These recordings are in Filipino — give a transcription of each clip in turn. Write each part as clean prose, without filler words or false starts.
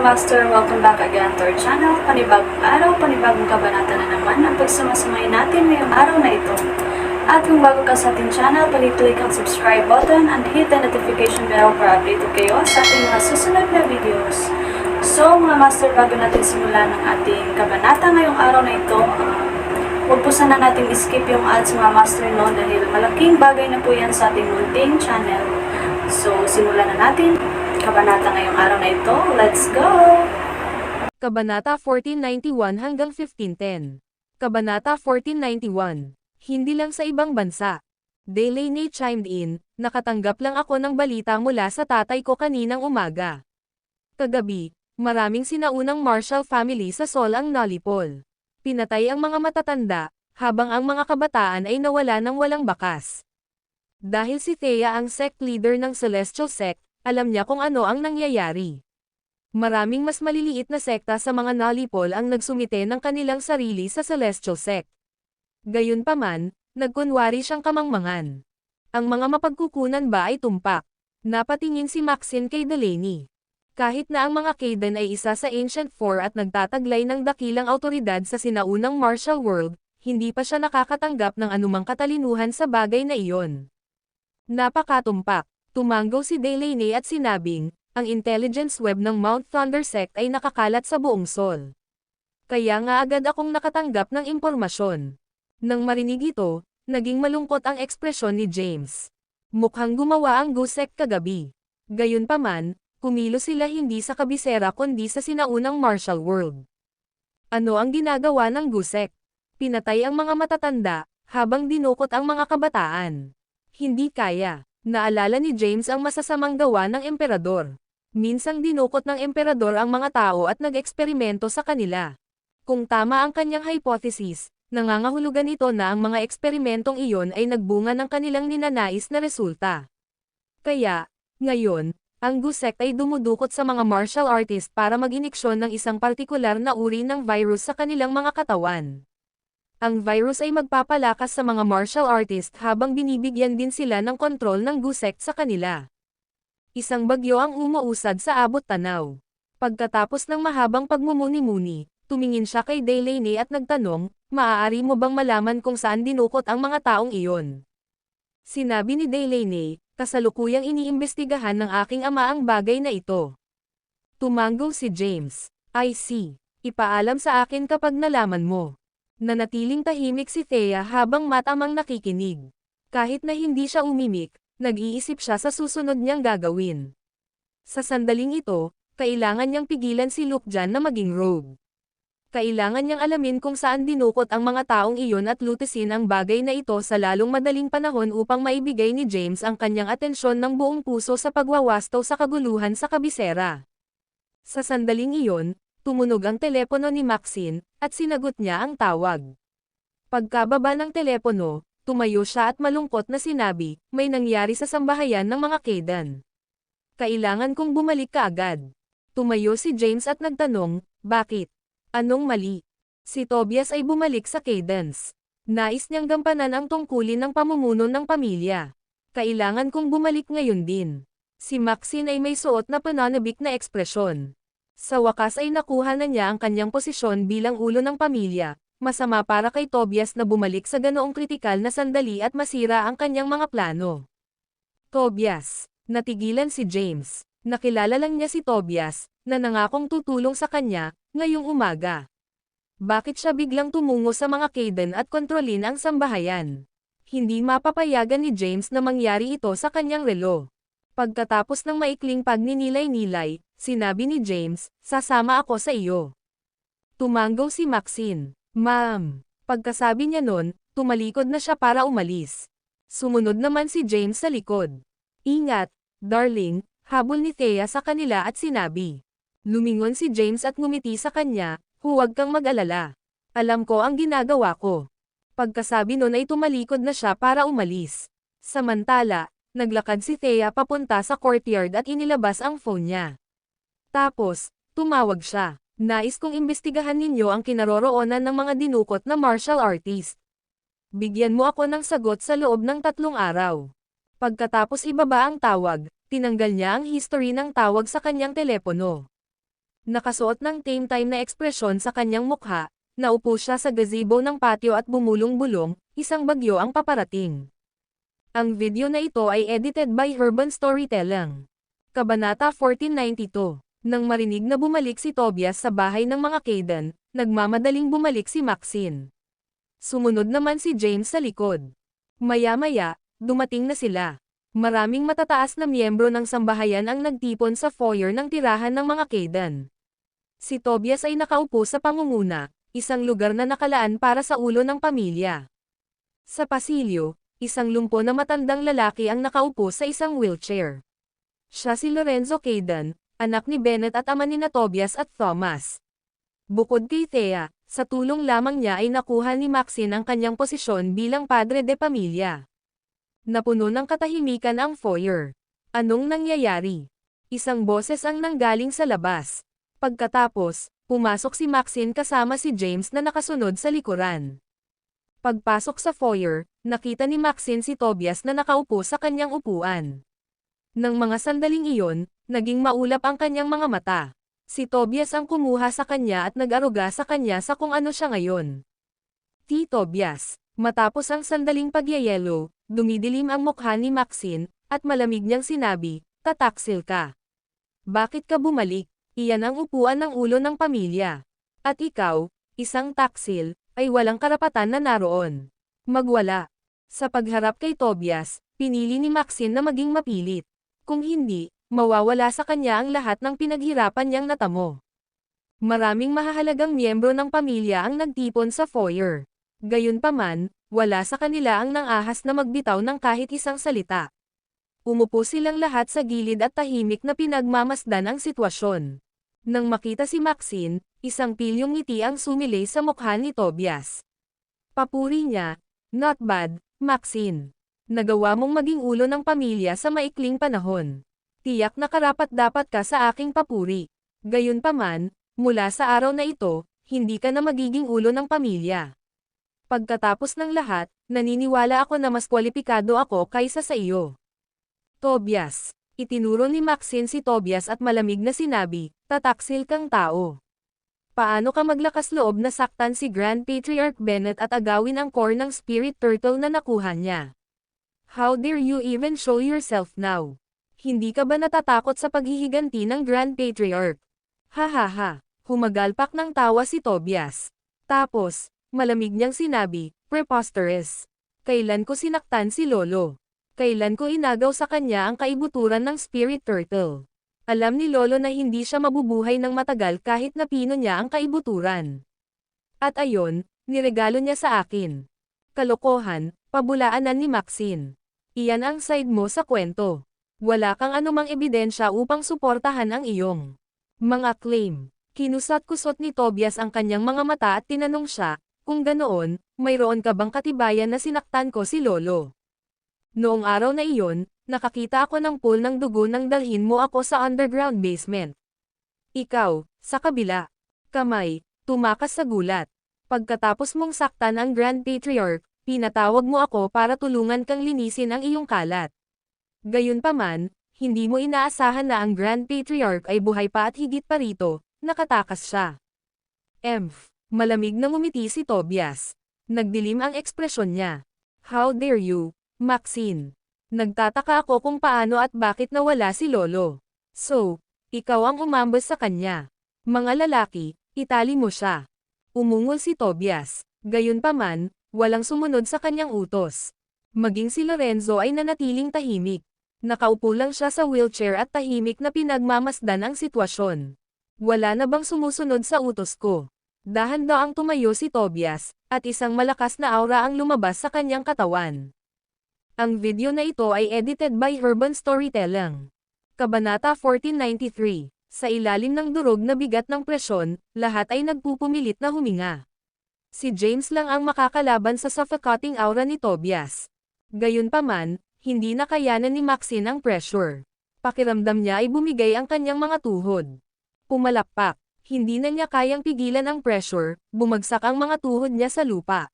Master, welcome back again to our channel. Panibagong araw, panibagong kabanata na naman ang pagsumasumay natin ngayong araw na ito. At kung bago ka sa ating channel, pag-click ang subscribe button and hit the notification bell para updated kayo sa ating mga susunod na videos. So mga Master, bago natin simulan ang ating kabanata ngayong araw na ito, huwag po sana natin skip yung ads mga Master, no, dahil malaking bagay na po yan sa ating munting channel. So simulan na natin kabanata ngayong araw na ito. Let's go! Kabanata 1491 hanggang 1510. Kabanata 1491. Hindi lang sa ibang bansa. Delaney chimed in, nakatanggap lang ako ng balita mula sa tatay ko kaninang umaga. Kagabi, maraming sinaunang Marshall family sa Seoul ang nalipol. Pinatay ang mga matatanda, habang ang mga kabataan ay nawala ng walang bakas. Dahil si Thea ang sect leader ng Celestial Sect, alam niya kung ano ang nangyayari. Maraming mas maliliit na sekta sa mga nalipol ang nagsumite ng kanilang sarili sa Celestial Sect. Gayunpaman, nagkunwari siyang kamangmangan. Ang mga mapagkukunan ba ay tumpak? Napatingin si Maxine kay Delaney. Kahit na ang mga Kaidan ay isa sa Ancient Four at nagtataglay ng dakilang autoridad sa sinaunang martial world, hindi pa siya nakakatanggap ng anumang katalinuhan sa bagay na iyon. Napakatumpak. Tumanggaw si Delaney at sinabing, ang intelligence web ng Mount Thunder Sect ay nakakalat sa buong Seoul. Kaya nga agad akong nakatanggap ng impormasyon. Nang marinig ito, naging malungkot ang ekspresyon ni James. Mukhang gumawa ang GUSEC kagabi. Gayunpaman, kumilos sila hindi sa kabisera kundi sa sinaunang martial world. Ano ang ginagawa ng GUSEC? Pinatay ang mga matatanda, habang dinukot ang mga kabataan. Hindi kaya. Naalala ni James ang masasamang gawa ng emperador. Minsang dinukot ng emperador ang mga tao at nag-eksperimento sa kanila. Kung tama ang kanyang hypothesis, nangangahulugan ito na ang mga eksperimentong iyon ay nagbunga ng kanilang ninanais na resulta. Kaya, ngayon, ang GUSEC ay dumudukot sa mga martial artist para mag-iniksyon ng isang partikular na uri ng virus sa kanilang mga katawan. Ang virus ay magpapalakas sa mga martial artist habang binibigyan din sila ng kontrol ng GUSEC sa kanila. Isang bagyo ang umuusad sa abot tanaw. Pagkatapos ng mahabang pagmumuni-muni, tumingin siya kay Delaney at nagtanong, maaari mo bang malaman kung saan dinukot ang mga taong iyon? Sinabi ni Delaney, kasalukuyang iniimbestigahan ng aking ama ang bagay na ito. Tumanggaw si James. I see. Ipaalam sa akin kapag nalaman mo. Nanatiling tahimik si Thea habang matamang nakikinig. Kahit na hindi siya umimik, nag-iisip siya sa susunod niyang gagawin. Sa sandaling ito, kailangan niyang pigilan si Luke Jan na maging rogue. Kailangan niyang alamin kung saan dinukot ang mga taong iyon at lutisin ang bagay na ito sa lalong madaling panahon upang maibigay ni James ang kanyang atensyon ng buong puso sa pagwawastaw sa kaguluhan sa kabisera. Sa sandaling iyon, tumunog ang telepono ni Maxine, at sinagot niya ang tawag. Pagkababa ng telepono, tumayo siya at malungkot na sinabi, may nangyari sa sambahayan ng mga Kaidan. Kailangan kong bumalik ka agad. Tumayo si James at nagtanong, bakit? Anong mali? Si Tobias ay bumalik sa Caidans. Nais niyang gampanan ang tungkulin ng pamumuno ng pamilya. Kailangan kong bumalik ngayon din. Si Maxine ay may suot na pananabik na ekspresyon. Sa wakas ay nakuha na niya ang kanyang posisyon bilang ulo ng pamilya. Masama para kay Tobias na bumalik sa ganoong kritikal na sandali at masira ang kanyang mga plano. Tobias. Natigilan si James. Nakilala lang niya si Tobias, na nangakong tutulong sa kanya, ngayong umaga. Bakit siya biglang tumungo sa mga Kaidan at kontrolin ang sambahayan? Hindi mapapayagan ni James na mangyari ito sa kanyang relo. Pagkatapos ng maikling pagninilay-nilay, sinabi ni James, sasama ako sa iyo. Tumanggaw si Maxine. Ma'am. Pagkasabi niya nun, tumalikod na siya para umalis. Sumunod naman si James sa likod. Ingat, darling, habol ni Thea sa kanila at sinabi. Lumingon si James at ngumiti sa kanya, huwag kang mag-alala. Alam ko ang ginagawa ko. Pagkasabi nun ay tumalikod na siya para umalis. Samantala, naglakad si Thea papunta sa courtyard at inilabas ang phone niya. Tapos, tumawag siya. Nais kong imbestigahan ninyo ang kinaroroonan ng mga dinukot na martial artist. Bigyan mo ako ng sagot sa loob ng 3 araw. Pagkatapos ibaba ang tawag, tinanggal niya ang history ng tawag sa kanyang telepono. Nakasuot ng tame time na ekspresyon sa kanyang mukha, naupo siya sa gazebo ng patio at bumulong-bulong, isang bagyo ang paparating. Ang video na ito ay edited by Urban Storytelling. Kabanata 1492. Nang marinig na bumalik si Tobias sa bahay ng mga Kayden, nagmamadaling bumalik si Maxine. Sumunod naman si James sa likod. Maya-maya, dumating na sila. Maraming matataas na miyembro ng sambahayan ang nagtipon sa foyer ng tirahan ng mga Kayden. Si Tobias ay nakaupo sa pangunguna, isang lugar na nakalaan para sa ulo ng pamilya. Sa pasilyo, isang lumpo na matandang lalaki ang nakaupo sa isang wheelchair. Siya si Lorenzo Kayden, anak ni Bennett at ama nina Tobias at Thomas. Bukod kay Thea, sa tulong lamang niya ay nakuha ni Maxine ang kanyang posisyon bilang padre de pamilya. Napuno ng katahimikan ang foyer. Anong nangyayari? Isang boses ang nanggaling sa labas. Pagkatapos, pumasok si Maxine kasama si James na nakasunod sa likuran. Pagpasok sa foyer, nakita ni Maxine si Tobias na nakaupo sa kanyang upuan. Nang mga sandaling iyon, naging maulap ang kanyang mga mata. Si Tobias ang kumuha sa kanya at nag-aruga sa kanya sa kung ano siya ngayon. Tobias, matapos ang sandaling pagyayelo, dumidilim ang mukha ni Maxine, at malamig niyang sinabi, tataksil ka. Bakit ka bumalik? Iyan ang upuan ng ulo ng pamilya. At ikaw, isang taksil, ay walang karapatan na naroon. Magwala. Sa pagharap kay Tobias, pinili ni Maxine na maging mapilit. Kung hindi, mawawala sa kanya ang lahat ng pinaghirapan niyang natamo. Maraming mahahalagang miyembro ng pamilya ang nagtipon sa foyer. Gayunpaman, wala sa kanila ang nangahas na magbitaw ng kahit isang salita. Umupo silang lahat sa gilid at tahimik na pinagmamasdan ang sitwasyon. Nang makita si Maxine, isang pilyong ngiti ang sumilay sa mukha ni Tobias. Papuri niya, "Not bad, Maxine. Nagawa mong maging ulo ng pamilya sa maikling panahon. Tiyak na karapat-dapat ka sa aking papuri. Gayunpaman, mula sa araw na ito, hindi ka na magiging ulo ng pamilya. Pagkatapos ng lahat, naniniwala ako na mas kwalipikado ako kaysa sa iyo." Tobias. Itinuro ni Maxine si Tobias at malamig na sinabi, tataksil kang tao. Paano ka maglakas loob na saktan si Grand Patriarch Bennett at agawin ang core ng Spirit Turtle na nakuha niya? How dare you even show yourself now? Hindi ka ba natatakot sa paghihiganti ng Grand Patriarch? Ha. Humagalpak ng tawa si Tobias. Tapos, malamig niyang sinabi, preposterous. Kailan ko sinaktan si Lolo? Kailan ko inagaw sa kanya ang kaibuturan ng Spirit Turtle? Alam ni Lolo na hindi siya mabubuhay ng matagal kahit napino niya ang kaibuturan. At ayon, niregalo niya sa akin. Kalokohan, pabulaanan ni Maxine. Iyan ang side mo sa kwento. Wala kang anumang ebidensya upang suportahan ang iyong mga claim. Kinusat-kusot ni Tobias ang kanyang mga mata at tinanong siya, kung ganoon, mayroon ka bang katibayan na sinaktan ko si Lolo? Noong araw na iyon, nakakita ako ng pool ng dugo nang dalhin mo ako sa underground basement. Ikaw, sa kabila. Kamay, tumakas sa gulat. Pagkatapos mong saktan ang Grand Patriarch, pinatawag mo ako para tulungan kang linisin ang iyong kalat. Gayunpaman, hindi mo inaasahan na ang Grand Patriarch ay buhay pa at higit pa rito, nakatakas siya. Malamig na ngumiti si Tobias. Nagdilim ang ekspresyon niya. How dare you, Maxine. Nagtataka ako kung paano at bakit nawala si Lolo. So, ikaw ang umambas sa kanya. Mga lalaki, itali mo siya. Umungol si Tobias. Gayunpaman, walang sumunod sa kanyang utos. Maging si Lorenzo ay nanatiling tahimik. Nakaupo lang siya sa wheelchair at tahimik na pinagmamasdan ang sitwasyon. Wala na bang sumusunod sa utos ko? Dahan-daang tumayo si Tobias, at isang malakas na aura ang lumabas sa kanyang katawan. Ang video na ito ay edited by Urban Storytelling. Kabanata 1493. Sa ilalim ng durog na bigat ng presyon, lahat ay nagpupumilit na huminga. Si James lang ang makakalaban sa suffocating aura ni Tobias. Gayunpaman, hindi nakayanan ni Maxine ang pressure. Pakiramdam niya ay bumigay ang kanyang mga tuhod. Pumalakpak. Hindi na niya kayang pigilan ang pressure, bumagsak ang mga tuhod niya sa lupa.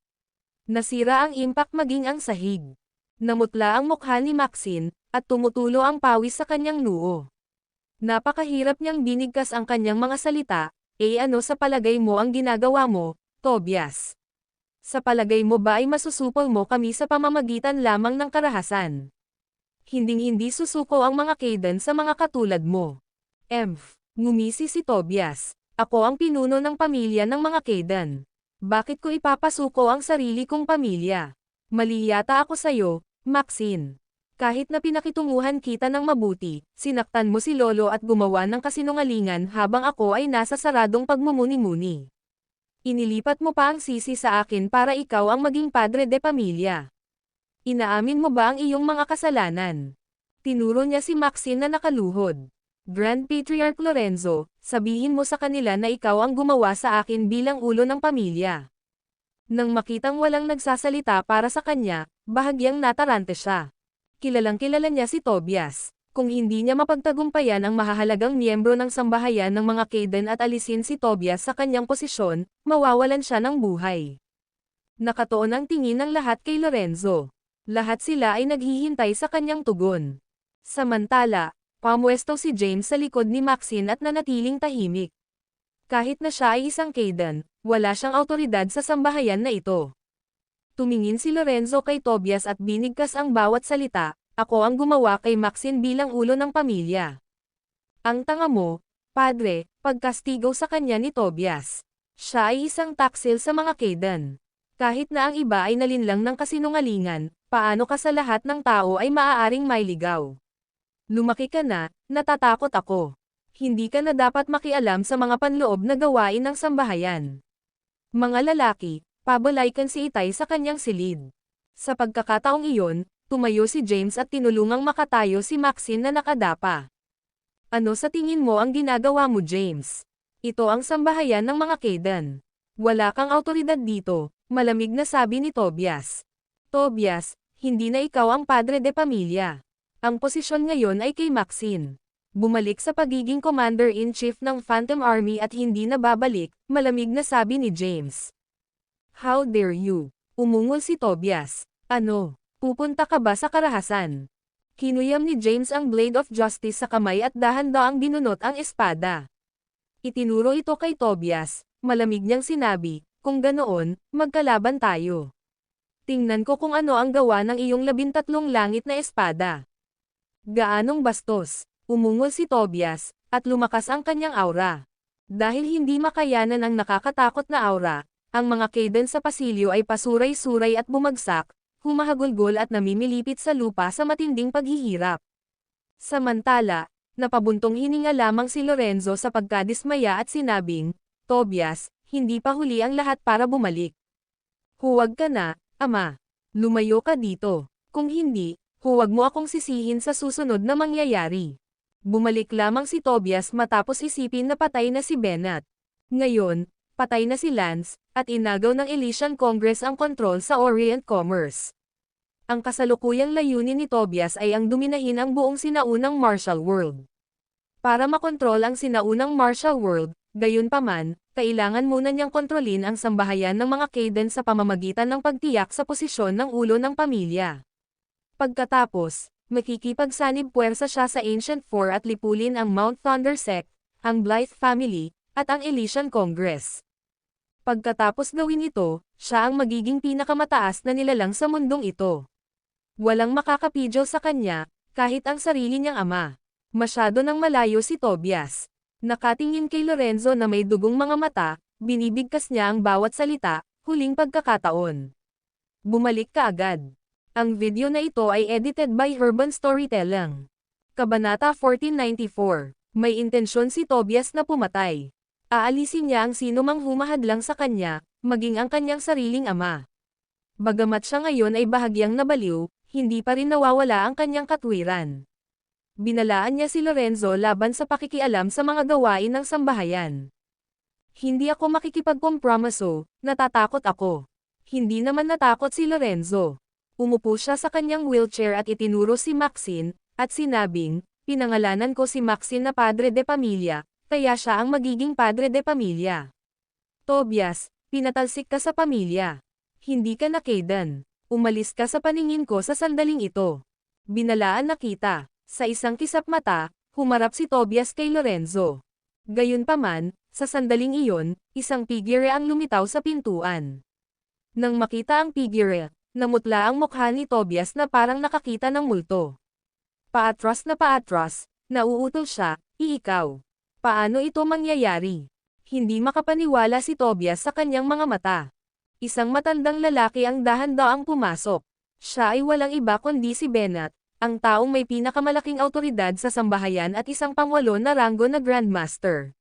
Nasira ang impact maging ang sahig. Namutla ang mukha ni Maxine, at tumutulo ang pawis sa kanyang noo. Napakahirap niyang binigkas ang kanyang mga salita, ano sa palagay mo ang ginagawa mo, Tobias? Sa palagay mo ba ay masusupol mo kami sa pamamagitan lamang ng karahasan? Hinding-hindi susuko ang mga Kayden sa mga katulad mo. Ngumisi si Tobias. Ako ang pinuno ng pamilya ng mga Kayden. Bakit ko ipapasuko ang sarili kong pamilya? Mali yata ako sa'yo, Maxine. Kahit na pinakitunguhan kita ng mabuti, sinaktan mo si Lolo at gumawa ng kasinungalingan habang ako ay nasa saradong pagmumuni-muni. Inilipat mo pa ang sisi sa akin para ikaw ang maging padre de pamilya. Inaamin mo ba ang iyong mga kasalanan? Tinuro niya si Maxine na nakaluhod. Grand Patriarch Lorenzo, sabihin mo sa kanila na ikaw ang gumawa sa akin bilang ulo ng pamilya. Nang makitang walang nagsasalita para sa kanya, bahagyang natarante siya. Kilalang-kilala niya si Tobias. Kung hindi niya mapagtagumpayan ang mahahalagang miyembro ng sambahayan ng mga Kayden at alisin si Tobias sa kanyang posisyon, mawawalan siya ng buhay. Nakatuon ang tingin ng lahat kay Lorenzo. Lahat sila ay naghihintay sa kanyang tugon. Samantala, pamwesto si James sa likod ni Maxine at nanatiling tahimik. Kahit na siya ay isang Kayden, wala siyang awtoridad sa sambahayan na ito. Tumingin si Lorenzo kay Tobias at binigkas ang bawat salita, ako ang gumawa kay Maxine bilang ulo ng pamilya. Ang tanga mo, padre, pagkastigo sa kanya ni Tobias. Siya ay isang taksil sa mga Kayden. Kahit na ang iba ay nalinlang ng kasinungalingan, paano ka sa lahat ng tao ay maaaring mailigaw? Lumaki ka na, natatakot ako. Hindi ka na dapat makialam sa mga panloob na gawain ng sambahayan. Mga lalaki, pabalaykan si Itay sa kanyang silid. Sa pagkakataong iyon, tumayo si James at tinulungang makatayo si Maxine na nakadapa. Ano sa tingin mo ang ginagawa mo, James? Ito ang sambahayan ng mga Kayden. Wala kang awtoridad dito, malamig na sabi ni Tobias. Tobias, hindi na ikaw ang padre de pamilya. Ang posisyon ngayon ay kay Maxine. Bumalik sa pagiging commander-in-chief ng Phantom Army at hindi na babalik, malamig na sabi ni James. How dare you? Umungol si Tobias. Ano? Pupunta ka ba sa karahasan? Kinuyam ni James ang Blade of Justice sa kamay at dahan-daang binunot ang espada. Itinuro ito kay Tobias, malamig niyang sinabi, kung ganoon, magkalaban tayo. Tingnan ko kung ano ang gawa ng iyong 13 langit na espada. Gaanong bastos, umungol si Tobias, at lumakas ang kanyang aura. Dahil hindi makayanan ang nakakatakot na aura, ang mga Kayden sa pasilyo ay pasuray-suray at bumagsak, humahagulgol at namimilipit sa lupa sa matinding paghihirap. Samantala, napabuntong hininga lamang si Lorenzo sa pagkadismaya at sinabing, Tobias, hindi pa huli ang lahat para bumalik. Huwag ka na, ama. Lumayo ka dito. Kung hindi, huwag mo akong sisihin sa susunod na mangyayari. Bumalik lamang si Tobias matapos isipin na patay na si Bennett. Ngayon, patay na si Lance, at inagaw ng Elysian Congress ang kontrol sa Orient Commerce. Ang kasalukuyang layunin ni Tobias ay ang duminahin ang buong sinaunang Martial World. Para makontrol ang sinaunang Martial World, gayunpaman, kailangan muna niyang kontrolin ang sambahayan ng mga Kayden sa pamamagitan ng pagtiyak sa posisyon ng ulo ng pamilya. Pagkatapos, makikipagsanib puwersa siya sa Ancient Four at lipulin ang Mount Thunder Sect, ang Blythe Family, at ang Elysian Congress. Pagkatapos gawin ito, siya ang magiging pinakamataas na nilalang sa mundong ito. Walang makakapidyo sa kanya, kahit ang sarili niyang ama. Masyado nang malayo si Tobias. Nakatingin kay Lorenzo na may dugong mga mata, binibigkas niya ang bawat salita, huling pagkakataon. Bumalik ka agad. Ang video na ito ay edited by Urban Storytelling. Kabanata 1494. May intensyon si Tobias na pumatay. Aalisin niya ang sinumang humahadlang sa kanya, maging ang kanyang sariling ama. Bagamat siya ngayon ay bahagyang nabaliw, hindi pa rin nawawala ang kanyang katwiran. Binalaan niya si Lorenzo laban sa pakikialam sa mga gawain ng sambahayan. Hindi ako makikipagkompromiso, natatakot ako. Hindi naman natakot si Lorenzo. Umupo siya sa kanyang wheelchair at itinuro si Maxine, at sinabing, pinangalanan ko si Maxine na padre de pamilya, kaya siya ang magiging padre de pamilya. Tobias, pinatalsik ka sa pamilya. Hindi ka na Kayden. Umalis ka sa paningin ko sa sandaling ito. Binalaan na kita. Sa isang kisap mata, Humarap si Tobias kay Lorenzo. Gayunpaman, sa sandaling iyon, isang figure ang lumitaw sa pintuan. Nang makita ang figure, namutla ang mukha ni Tobias na parang nakakita ng multo. Paatras, nauutol siya, iikaw. Paano ito mangyayari? Hindi makapaniwala si Tobias sa kanyang mga mata. Isang matandang lalaki ang dahan-daang pumasok. Siya ay walang iba kundi si Bennett, ang taong may pinakamalaking autoridad sa sambahayan at isang pangwalo na ranggo na Grandmaster.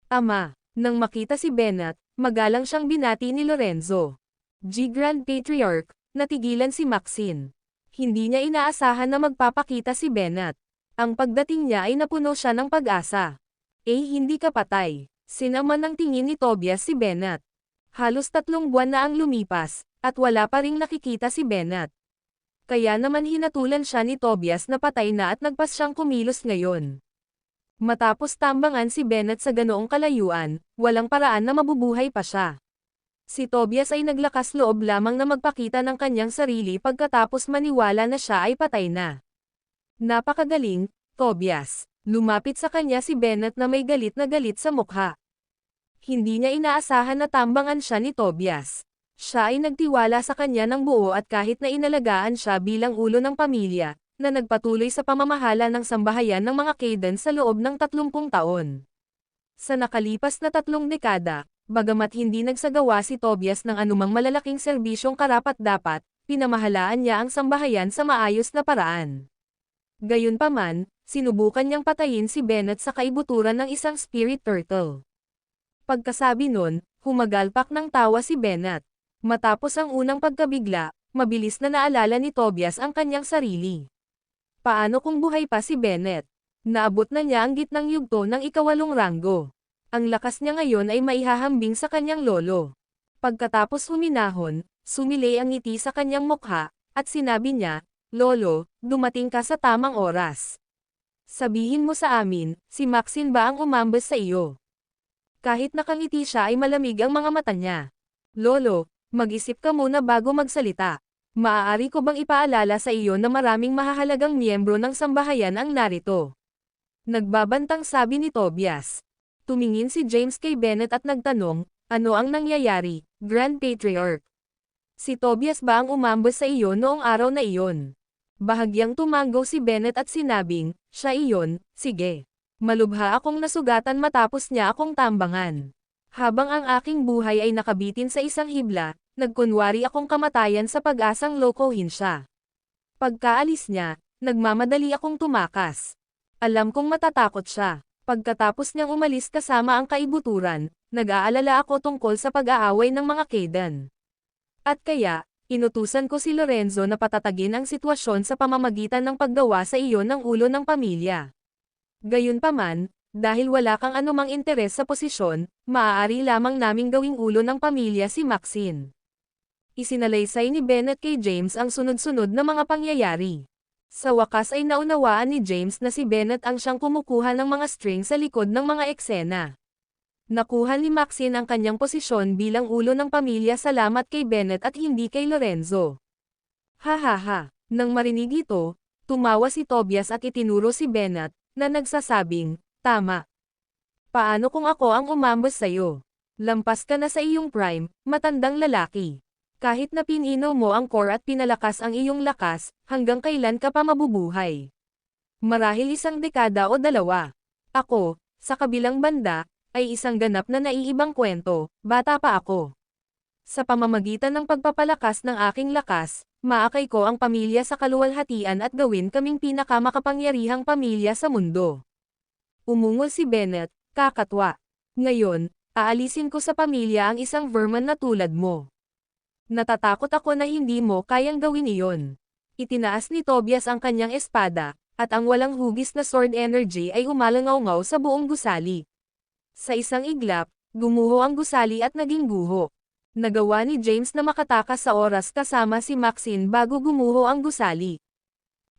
Ama, nang makita si Bennett, magalang siyang binati ni Lorenzo. Grand Patriarch, natigilan si Maxine. Hindi niya inaasahan na magpapakita si Bennett. Ang pagdating niya ay napuno siya ng pag-asa. Hindi ka patay. Sinama ng tingin ni Tobias si Bennett. Halos 3 buwan na ang lumipas, at wala pa ring nakikita si Bennett. Kaya naman hinatulan siya ni Tobias na patay na at nagpas siyang kumilos ngayon. Matapos tambangan si Bennett sa ganoong kalayuan, walang paraan na mabubuhay pa siya. Si Tobias ay naglakas loob lamang na magpakita ng kanyang sarili pagkatapos maniwala na siya ay patay na. Napakagaling, Tobias. Lumapit sa kanya si Bennett na may galit na galit sa mukha. Hindi niya inaasahan na tambangan siya ni Tobias. Siya ay nagtiwala sa kanya ng buo at kahit na inalagaan siya bilang ulo ng pamilya, na nagpatuloy sa pamamahala ng sambahayan ng mga Kayden sa loob ng 30 taon. Sa nakalipas na 3 dekada, bagamat hindi nagsagawa si Tobias ng anumang malalaking serbisyong karapat-dapat, pinamahalaan niya ang sambahayan sa maayos na paraan. Gayunpaman, sinubukan niyang patayin si Bennett sa kaibuturan ng isang spirit turtle. Pagkasabi nun, humagalpak ng tawa si Bennett. Matapos ang unang pagkabigla, mabilis na naalala ni Tobias ang kanyang sarili. Paano kung buhay pa si Bennett? Naabot na niya ang gitnang yugto ng 8 ranggo. Ang lakas niya ngayon ay maihahambing sa kanyang lolo. Pagkatapos huminahon, sumilay ang ngiti sa kanyang mukha, at sinabi niya, "Lolo, dumating ka sa tamang oras. Sabihin mo sa amin, si Maxine ba ang umambas sa iyo?" Kahit nakangiti siya ay malamig ang mga mata niya. "Lolo, mag-isip ka muna bago magsalita. Maaari ko bang ipaalala sa iyo na maraming mahahalagang miyembro ng sambahayan ang narito?" Nagbabantang sabi ni Tobias. Tumingin si James kay Bennett at nagtanong, "Ano ang nangyayari, Grand Patriarch? Si Tobias ba ang umambas sa iyo noong araw na iyon?" Bahagyang tumanggaw si Bennett at sinabing, "Siya iyon, sige. Malubha akong nasugatan matapos niya akong tambangan. Habang ang aking buhay ay nakabitin sa isang hibla, nagkunwari akong kamatayan sa pag-asang lokohin siya. Pagkaalis niya, nagmamadali akong tumakas. Alam kong matatakot siya. Pagkatapos niyang umalis kasama ang kaibuturan, nag-aalala ako tungkol sa pag-aaway ng mga Kayden. At kaya, inutusan ko si Lorenzo na patatagin ang sitwasyon sa pamamagitan ng paggawa sa iyo ng ulo ng pamilya. Gayunpaman, dahil wala kang anumang interes sa posisyon, maaari lamang naming gawing ulo ng pamilya si Maxine." Isinalaysay ni Bennett kay James ang sunod-sunod na mga pangyayari. Sa wakas ay naunawaan ni James na si Bennett ang siyang kumukuha ng mga string sa likod ng mga eksena. Nakuha ni Maxine ang kanyang posisyon bilang ulo ng pamilya salamat kay Bennett at hindi kay Lorenzo. "Ha. Nang marinig ito, tumawa si Tobias at itinuro si Bennett, na nagsasabing, "Tama. Paano kung ako ang umambas sa'yo? Lampas ka na sa iyong prime, matandang lalaki. Kahit na pininaw mo ang core at pinalakas ang iyong lakas, hanggang kailan ka pa mabubuhay? Marahil 1 dekada o 2. Ako, sa kabilang banda, ay isang ganap na naiibang kwento, bata pa ako. Sa pamamagitan ng pagpapalakas ng aking lakas, maakay ko ang pamilya sa kaluwalhatian at gawin kaming pinakamakapangyarihang pamilya sa mundo." Umungol si Bennett, kakatwa. "Ngayon, aalisin ko sa pamilya ang isang vermin na tulad mo. Natatakot ako na hindi mo kayang gawin iyon." Itinaas ni Tobias ang kanyang espada, at ang walang hugis na sword energy ay umalangaw-ngaw sa buong gusali. Sa isang iglap, gumuho ang gusali at naging guho. Nagawa ni James na makatakas sa oras kasama si Maxine bago gumuho ang gusali.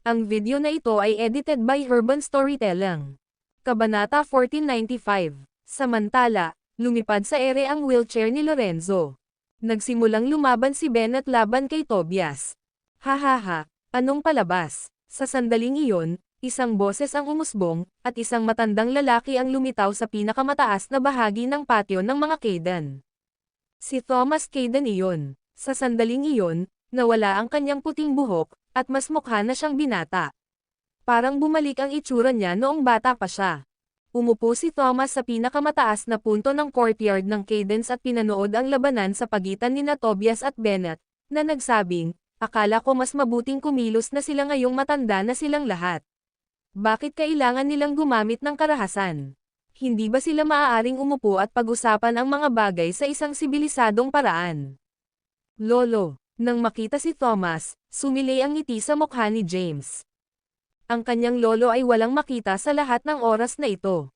Ang video na ito ay edited by Urban Storytelling. Kabanata 1495. Samantala, lumipad sa ere ang wheelchair ni Lorenzo. Nagsimulang lumaban si Bennett laban kay Tobias. "Hahaha, anong palabas?" Sa sandaling iyon, Isang boses ang umusbong, at isang matandang lalaki ang lumitaw sa pinakamataas na bahagi ng patio ng mga Kayden. Si Thomas Kayden iyon. Sa sandaling iyon, nawala ang kanyang puting buhok, at mas mukha na siyang binata. Parang bumalik ang itsura niya noong bata pa siya. Umupo si Thomas sa pinakamataas na punto ng courtyard ng Cadence at pinanood ang labanan sa pagitan nina Tobias at Bennett, na nagsabing, akala ko mas mabuting kumilos na sila ngayong matanda na silang lahat. Bakit kailangan nilang gumamit ng karahasan? Hindi ba sila maaaring umupo at pag-usapan ang mga bagay sa isang sibilisadong paraan? Lolo, nang makita si Thomas, sumilay ang ngiti sa mukha ni James. Ang kanyang lolo ay walang makita sa lahat ng oras na ito.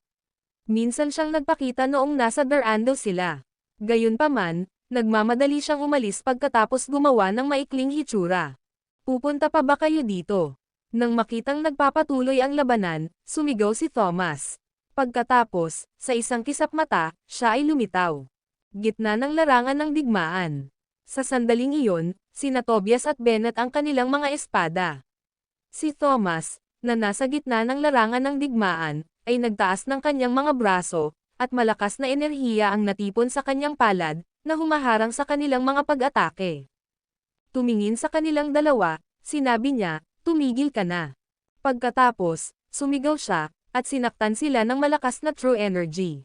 Minsan siyang nagpakita noong nasa Durando sila. Gayunpaman, nagmamadali siyang umalis pagkatapos gumawa ng maikling hitsura. Pupunta pa ba kayo dito? Nang makitang nagpapatuloy ang labanan, sumigaw si Thomas. Pagkatapos, sa isang kisap mata, siya ay lumitaw. Gitna ng larangan ng digmaan. Sa sandaling iyon, sina Tobias at Bennett ang kanilang mga espada. Si Thomas, na nasa gitna ng larangan ng digmaan, ay nagtaas ng kanyang mga braso, at malakas na enerhiya ang natipon sa kanyang palad, na humaharang sa kanilang mga pag-atake. Tumingin sa kanilang dalawa, sinabi niya, tumigil ka na. Pagkatapos, sumigaw siya, at sinaktan sila ng malakas na true energy.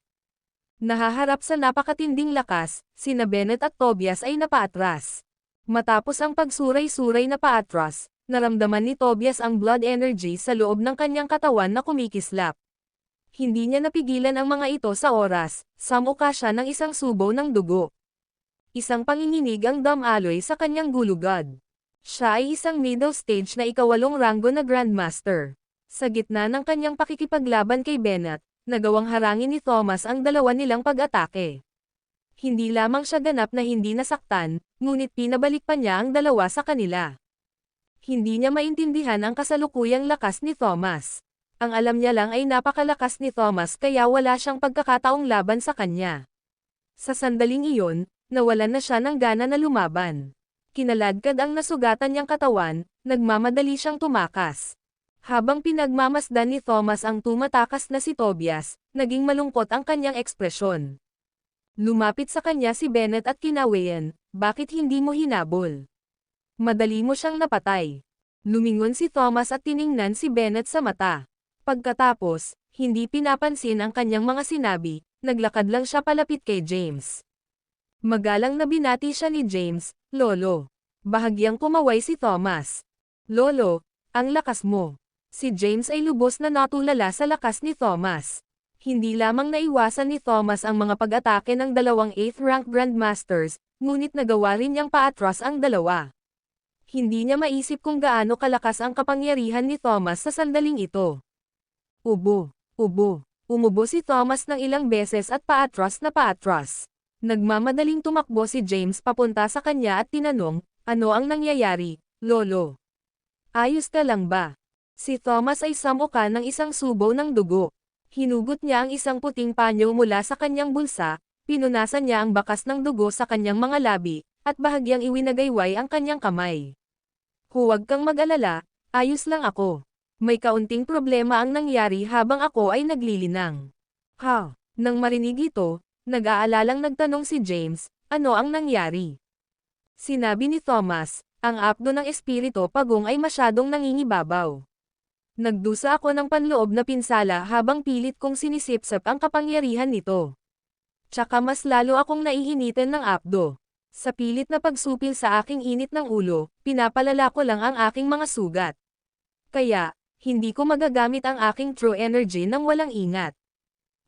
Nahaharap sa napakatinding lakas, sina Bennett at Tobias ay napaatras. Matapos ang pagsuray-suray na paatras, naramdaman ni Tobias ang blood energy sa loob ng kanyang katawan na kumikislap. Hindi niya napigilan ang mga ito sa oras, samukha siya ng isang subo ng dugo. Isang panginginig ang damaloy sa kanyang gulugad. Siya ay isang middle stage na ikawalong ranggo na Grandmaster. Sa gitna ng kanyang pakikipaglaban kay Bennett, nagawang harangin ni Thomas ang dalawa nilang pag-atake. Hindi lamang siya ganap na hindi nasaktan, ngunit pinabalik pa niya ang dalawa sa kanila. Hindi niya maintindihan ang kasalukuyang lakas ni Thomas. Ang alam niya lang ay napakalakas ni Thomas kaya wala siyang pagkakataong laban sa kanya. Sa sandaling iyon, nawalan na siya ng gana na lumaban. Kinaladkad ang nasugatan niyang katawan, nagmamadali siyang tumakas. Habang pinagmamasdan ni Thomas ang tumatakas na si Tobias, naging malungkot ang kanyang ekspresyon. Lumapit sa kanya si Bennett at kinawayan, bakit hindi mo hinabol? Madali mo siyang napatay. Lumingon si Thomas at tiningnan si Bennett sa mata. Pagkatapos, hindi pinapansin ang kanyang mga sinabi, naglakad lang siya palapit kay James. Magalang na binati siya ni James, Lolo. Bahagyang kumaway si Thomas. Lolo, ang lakas mo. Si James ay lubos na natulala sa lakas ni Thomas. Hindi lamang naiwasan ni Thomas ang mga pag-atake ng dalawang 8th rank Grandmasters, ngunit nagawa rin niyang paatras ang dalawa. Hindi niya maisip kung gaano kalakas ang kapangyarihan ni Thomas sa sandaling ito. Ubo, ubo, umubo si Thomas ng ilang beses at paatras na paatras. Nagmamadaling tumakbo si James papunta sa kanya at tinanong, ano ang nangyayari, Lolo? Ayos ka lang ba? Si Thomas ay samuka ng isang subo ng dugo. Hinugot niya ang isang puting panyo mula sa kanyang bulsa, pinunasan niya ang bakas ng dugo sa kanyang mga labi, at bahagyang iwinagayway ang kanyang kamay. Huwag kang mag-alala, ayos lang ako. May kaunting problema ang nangyari habang ako ay naglilinang. Ha? Nang marinig ito, nag-aalalang nagtanong si James, ano ang nangyari? Sinabi ni Thomas, ang apdo ng espirito pagong ay masyadong nangingibabaw. Nagdusa ako ng panloob na pinsala habang pilit kong sinisipsap ang kapangyarihan nito. Tsaka mas lalo akong naiinitin ng apdo. Sa pilit na pagsupil sa aking init ng ulo, pinapalala ko lang ang aking mga sugat. Kaya, hindi ko magagamit ang aking true energy nang walang ingat.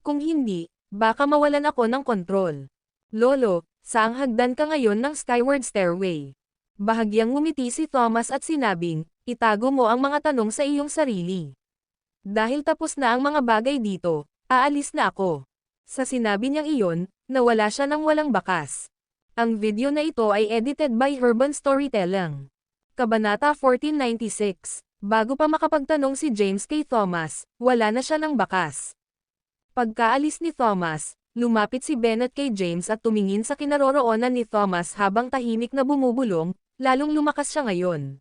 Kung hindi, baka mawalan ako ng kontrol. Lolo, saang hagdan ka ngayon ng skyward stairway? Bahagyang ngumiti si Thomas at sinabing, itago mo ang mga tanong sa iyong sarili. Dahil tapos na ang mga bagay dito, aalis na ako. Sa sinabi niyang iyon, nawala siya ng walang bakas. Ang video na ito ay edited by Urban Storytelling. Kabanata 1496. Bago pa makapagtanong si James kay Thomas, wala na siya ng bakas. Pagkaalis ni Thomas, lumapit si Bennett kay James at tumingin sa kinaroroonan ni Thomas habang tahimik na bumubulong, lalong lumakas siya ngayon.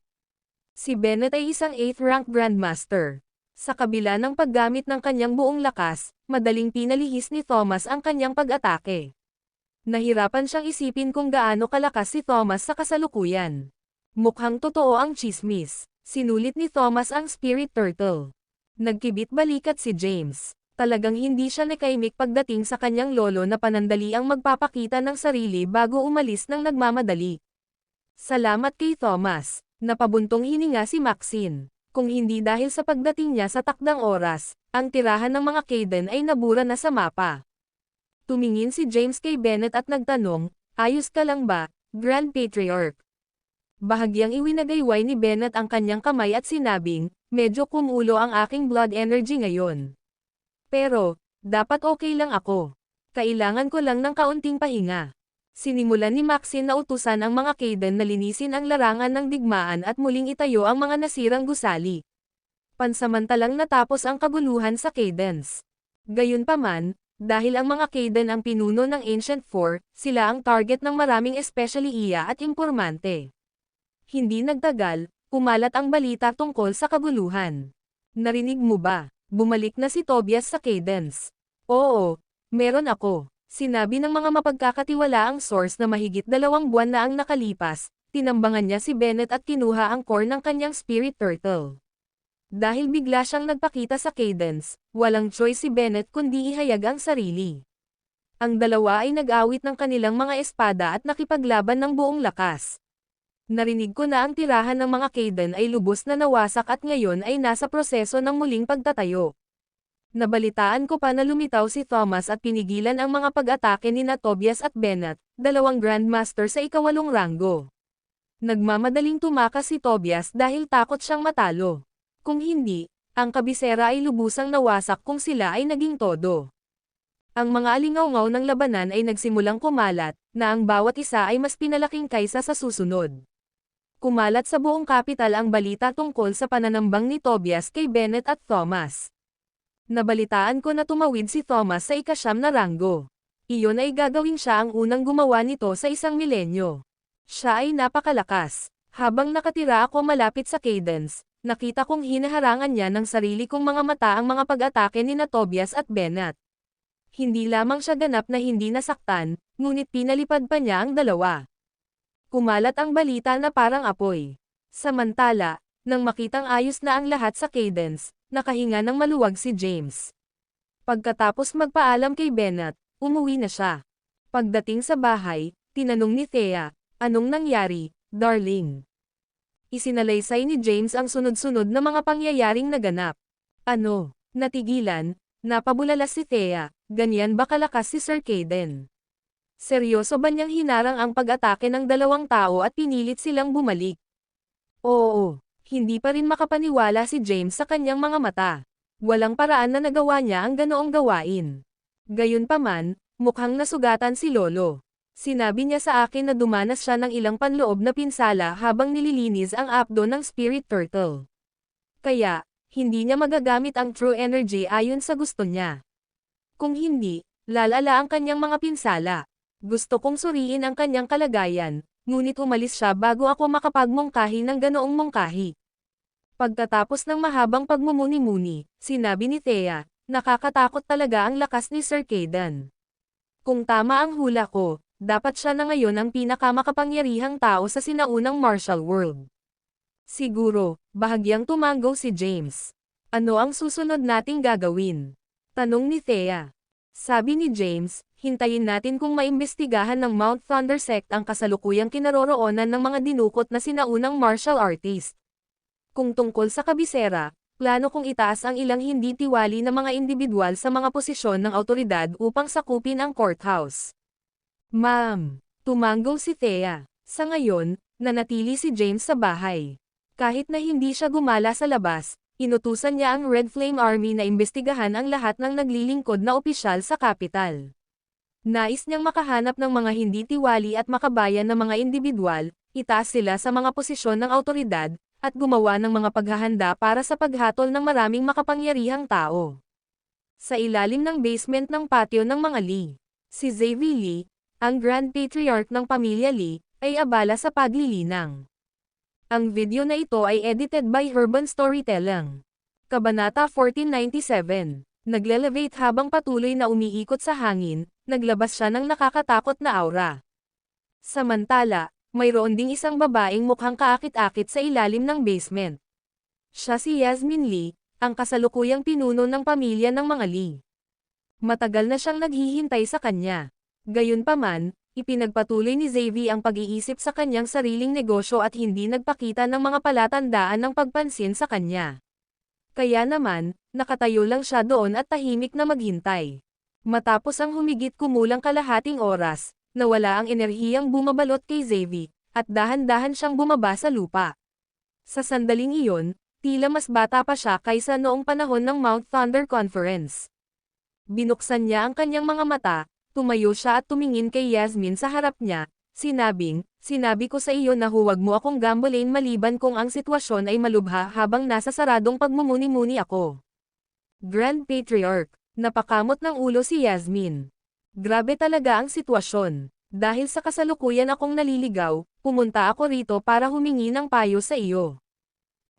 Si Bennett ay isang 8th rank Grandmaster. Sa kabila ng paggamit ng kanyang buong lakas, madaling pinalihis ni Thomas ang kanyang pag-atake. Nahirapan siyang isipin kung gaano kalakas si Thomas sa kasalukuyan. Mukhang totoo ang tsismis. Sinulit ni Thomas ang Spirit Turtle. Nagkibit balikat si James. Talagang hindi siya nakaimik pagdating sa kanyang lolo na panandali ang magpapakita ng sarili bago umalis ng nagmamadali. Salamat kay Thomas. Napabuntong hininga si Maxine. Kung hindi dahil sa pagdating niya sa takdang oras, ang tirahan ng mga Kaden ay nabura na sa mapa. Tumingin si James kay Bennett at nagtanong, ayos ka lang ba, Grand Patriarch? Bahagyang iwinagayway ni Bennett ang kanyang kamay at sinabing, medyo kumulo ang aking blood energy ngayon. Pero, dapat okay lang ako. Kailangan ko lang ng kaunting pahinga. Sinimulan ni Maxine na utusan ang mga Kaden na linisin ang larangan ng digmaan at muling itayo ang mga nasirang gusali. Pansamantalang natapos ang kaguluhan sa Cadence. Gayunpaman, dahil ang mga Kaden ang pinuno ng Ancient Four, sila ang target ng maraming especially iya at impormante. Hindi nagtagal, kumalat ang balita tungkol sa kaguluhan. Narinig mo ba? Bumalik na si Tobias sa Cadence. Oo, meron ako. Sinabi ng mga mapagkakatiwalaang source na mahigit 2 buwan na ang nakalipas, tinambangan niya si Bennett at kinuha ang core ng kanyang Spirit Turtle. Dahil bigla siyang nagpakita sa Cadence, walang choice si Bennett kundi ihayag ang sarili. Ang dalawa ay nag-awit ng kanilang mga espada at nakipaglaban ng buong lakas. Narinig ko na ang tirahan ng mga Kaden ay lubos na nawasak at ngayon ay nasa proseso ng muling pagtatayo. Nabalitaan ko pa na lumitaw si Thomas at pinigilan ang mga pag-atake ni Tobias at Bennett, 2 Grandmaster sa ika-8 ranggo. Nagmamadaling tumakas si Tobias dahil takot siyang matalo. Kung hindi, ang kabisera ay lubusang nawasak kung sila ay naging todo. Ang mga alingaw-ngaw ng labanan ay nagsimulang kumalat, na ang bawat isa ay mas pinalaking kaysa sa susunod. Kumalat sa buong kapital ang balita tungkol sa pananambang ni Tobias kay Bennett at Thomas. Nabalitaan ko na tumawid si Thomas sa ika-9 na ranggo. Iyon ay gagawin siya ang unang gumawa nito sa 1 milenyo. Siya ay napakalakas. Habang nakatira ako malapit sa Cadence, nakita kong hinaharangan niya ng sarili kong mga mata ang mga pag-atake ni Tobias at Bennett. Hindi lamang siya ganap na hindi nasaktan, ngunit pinalipad pa niya ang dalawa. Kumalat ang balita na parang apoy. Samantala, nang makitang ayos na ang lahat sa Cadence, nakahinga ng maluwag si James. Pagkatapos magpaalam kay Bennett, umuwi na siya. Pagdating sa bahay, tinanong ni Thea, anong nangyari, darling? Isinalaysay ni James ang sunod-sunod na mga pangyayaring naganap. Ano, natigilan, napabulala si Thea, ganyan ba kalakas si Sir Caden? Seryoso ba niyang hinarang ang pag-atake ng 2 tao at pinilit silang bumalik? Oo, hindi pa rin makapaniwala si James sa kanyang mga mata. Walang paraan na nagawa niya ang ganoong gawain. Gayunpaman, mukhang nasugatan si Lolo. Sinabi niya sa akin na dumanas siya ng ilang panloob na pinsala habang nililinis ang apdo ng Spirit Turtle. Kaya, hindi niya magagamit ang true energy ayon sa gusto niya. Kung hindi, lalala ang kanyang mga pinsala. Gusto kong suriin ang kanyang kalagayan, ngunit umalis siya bago ako makapagmungkahi ng ganoong mungkahi. Pagkatapos ng mahabang pagmumuni-muni, sinabi ni Thea, nakakatakot talaga ang lakas ni Sir Caden. Kung tama ang hula ko, dapat siya na ngayon ang pinakamakapangyarihang tao sa sinaunang martial world. Siguro, bahagyang tumanggo si James. Ano ang susunod nating gagawin? Tanong ni Thea. Sabi ni James, hintayin natin kung maimbestigahan ng Mount Thunder Sect ang kasalukuyang kinaroroonan ng mga dinukot na sinaunang martial artist. Kung tungkol sa kabisera, plano kong itaas ang ilang hindi tiwali na mga individual sa mga posisyon ng autoridad upang sakupin ang courthouse. Ma'am, tumanggo si Thea. Sa ngayon, nanatili si James sa bahay. Kahit na hindi siya gumala sa labas, inutusan niya ang Red Flame Army na imbestigahan ang lahat ng naglilingkod na opisyal sa kapital. Nais niyang makahanap ng mga hindi tiwali at makabayan na mga individual, itaas sila sa mga posisyon ng autoridad, at gumawa ng mga paghahanda para sa paghatol ng maraming makapangyarihang tao. Sa ilalim ng basement ng patio ng mga Lee, si Xavier Lee, ang Grand Patriarch ng pamilya Lee, ay abala sa paglilinang. Ang video na ito ay edited by Urban Storytelling. Kabanata 1497. Nagle-levate habang patuloy na umiikot sa hangin, naglabas siya ng nakakatakot na aura. Samantala, mayroon ding isang babaeng mukhang kaakit-akit sa ilalim ng basement. Siya si Yasmin Lee, ang kasalukuyang pinuno ng pamilya ng mga Lee. Matagal na siyang naghihintay sa kanya. Gayunpaman, ipinagpatuloy ni Xavier ang pag-iisip sa kanyang sariling negosyo at hindi nagpakita ng mga palatandaan ng pagpansin sa kanya. Kaya naman, nakatayo lang siya doon at tahimik na maghintay. Matapos ang humigit kumulang kalahating oras, nawala ang enerhiyang bumabalot kay Xavier, at dahan-dahan siyang bumaba sa lupa. Sa sandaling iyon, tila mas bata pa siya kaysa noong panahon ng Mount Thunder Conference. Binuksan niya ang kanyang mga mata, tumayo siya at tumingin kay Yasmin sa harap niya, sinabi ko sa iyo na huwag mo akong gambolain maliban kung ang sitwasyon ay malubha habang nasa saradong pagmumuni-muni ako. Grand Patriarch, napakamot ng ulo si Yasmin. Grabe talaga ang sitwasyon. Dahil sa kasalukuyan akong naliligaw, pumunta ako rito para humingi ng payo sa iyo.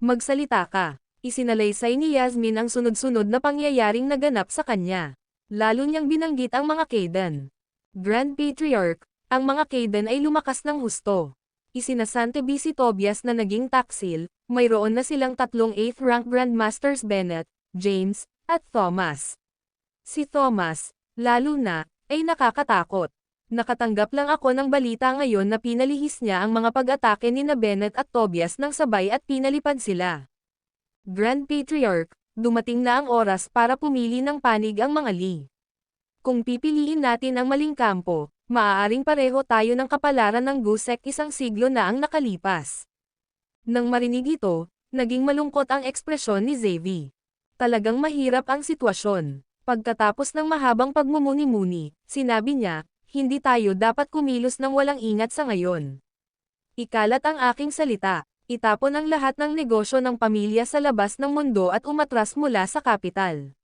Magsalita ka. Isinalaysay ni Yasmin ang sunod-sunod na pangyayaring naganap sa kanya. Lalo niyang binanggit ang mga Kayden. Grand Patriarch, ang mga Kayden ay lumakas ng husto. Isinasante si Tobias na naging taksil, mayroon na silang tatlong 8th rank Grandmasters Bennett, James, at Thomas. Si Thomas, lalo na, ay nakakatakot. Nakatanggap lang ako ng balita ngayon na pinalihis niya ang mga pag-atake ni na Bennett at Tobias ng sabay at pinalipad sila. Grand Patriarch, dumating na ang oras para pumili ng panig ang mga Lee. Kung pipiliin natin ang maling kampo, maaaring pareho tayo ng kapalaran ng Gusek isang siglo na ang nakalipas. Nang marinig ito, naging malungkot ang ekspresyon ni Xavier. Talagang mahirap ang sitwasyon. Pagkatapos ng mahabang pagmumuni-muni, sinabi niya, hindi tayo dapat kumilos ng walang ingat sa ngayon. Ikalat ang aking salita, itapon ang lahat ng negosyo ng pamilya sa labas ng mundo at umatras mula sa kapital.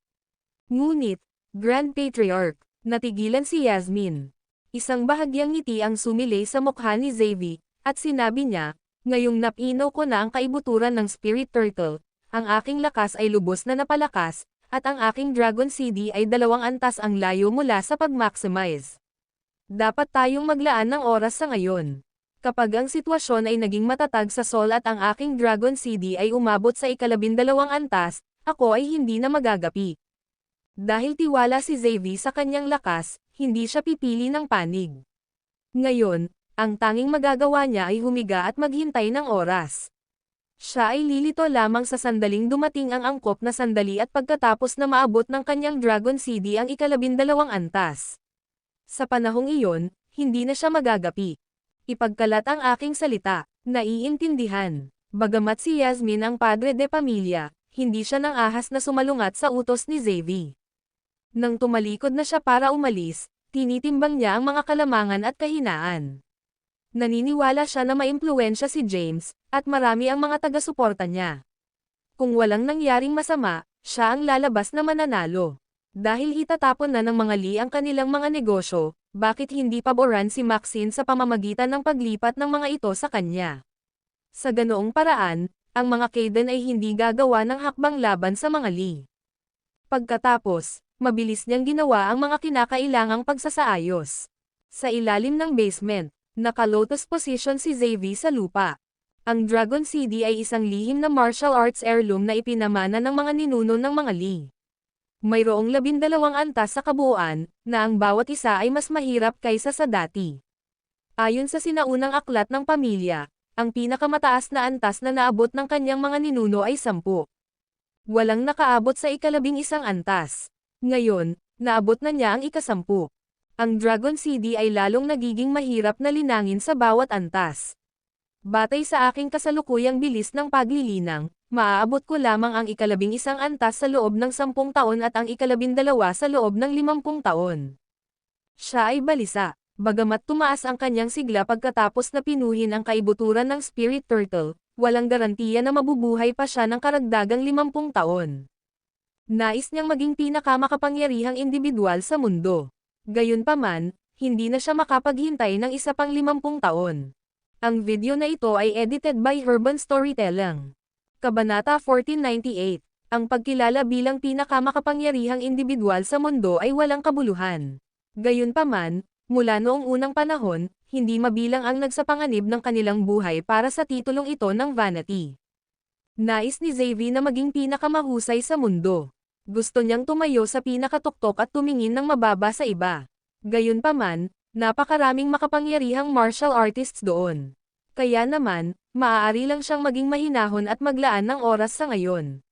Ngunit, Grand Patriarch, natigilan si Yasmin. Isang bahagyang ngiti ang sumilay sa mukha ni Xavier, at sinabi niya, ngayong napinaw ko na ang kaibuturan ng Spirit Turtle, ang aking lakas ay lubos na napalakas, at ang aking Dragon CD ay 2 antas ang layo mula sa pag-maximize. Dapat tayong maglaan ng oras sa ngayon. Kapag ang sitwasyon ay naging matatag sa Sol at ang aking Dragon CD ay umabot sa 12 antas, ako ay hindi na magagapi. Dahil tiwala si Xavier sa kanyang lakas, hindi siya pipili ng panig. Ngayon, ang tanging magagawa niya ay humiga at maghintay ng oras. Siya ay lilito lamang sa sandaling dumating ang angkop na sandali at pagkatapos na maabot ng kanyang Dragon CD ang 12 antas. Sa panahong iyon, hindi na siya magagapi. Ipagkalat ang aking salita, naiintindihan. Bagamat si Yasmin ang padre de pamilya, hindi siya nang ahas na sumalungat sa utos ni Xavier. Nang tumalikod na siya para umalis, tinitimbang niya ang mga kalamangan at kahinaan. Naniniwala siya na maimpluwensya si James, at marami ang mga taga-suporta niya. Kung walang nangyaring masama, siya ang lalabas na mananalo. Dahil itatapon na ng mga Lee ang kanilang mga negosyo, bakit hindi paboran si Maxine sa pamamagitan ng paglipat ng mga ito sa kanya? Sa ganoong paraan, ang mga Kayden ay hindi gagawa ng hakbang laban sa mga Lee. Pagkatapos, mabilis niyang ginawa ang mga kinakailangang pagsasaayos. Sa ilalim ng basement, naka-lotus position si Xavier sa lupa. Ang Dragon CD ay isang lihim na martial arts heirloom na ipinamana ng mga ninuno ng mga Lee. Mayroong 12 antas sa kabuuan, na ang bawat isa ay mas mahirap kaysa sa dati. Ayon sa sinaunang aklat ng pamilya, ang pinakamataas na antas na naabot ng kanyang mga ninuno ay 10. Walang nakaabot sa 11 antas. Ngayon, naabot na niya ang 10. Ang Dragon CD ay lalong nagiging mahirap na linangin sa bawat antas. Batay sa aking kasalukuyang bilis ng paglilinang, maaabot ko lamang ang 11 antas sa loob ng 10 taon at ang 12 sa loob ng 50 taon. Siya ay balisa, bagamat tumaas ang kanyang sigla pagkatapos na pinuhin ang kaibuturan ng Spirit Turtle, walang garantiya na mabubuhay pa siya ng karagdagang 50 taon. Nais niyang maging pinakamakapangyarihang individual sa mundo. Gayunpaman, hindi na siya makapaghintay ng isa pang 50 taon. Ang video na ito ay edited by Herban Storytelling. Kabanata 1498. Ang pagkilala bilang pinakamakapangyarihang individual sa mundo ay walang kabuluhan. Gayunpaman, mula noong unang panahon, hindi mabilang ang nagsapanganib ng kanilang buhay para sa titulong ito ng vanity. Nais ni Xavier na maging pinakamahusay sa mundo. Gusto niyang tumayo sa pinakatuktok at tumingin ng mababa sa iba. Gayunpaman, napakaraming makapangyarihang martial artists doon. Kaya naman, maaari lang siyang maging mahinahon at maglaan ng oras sa ngayon.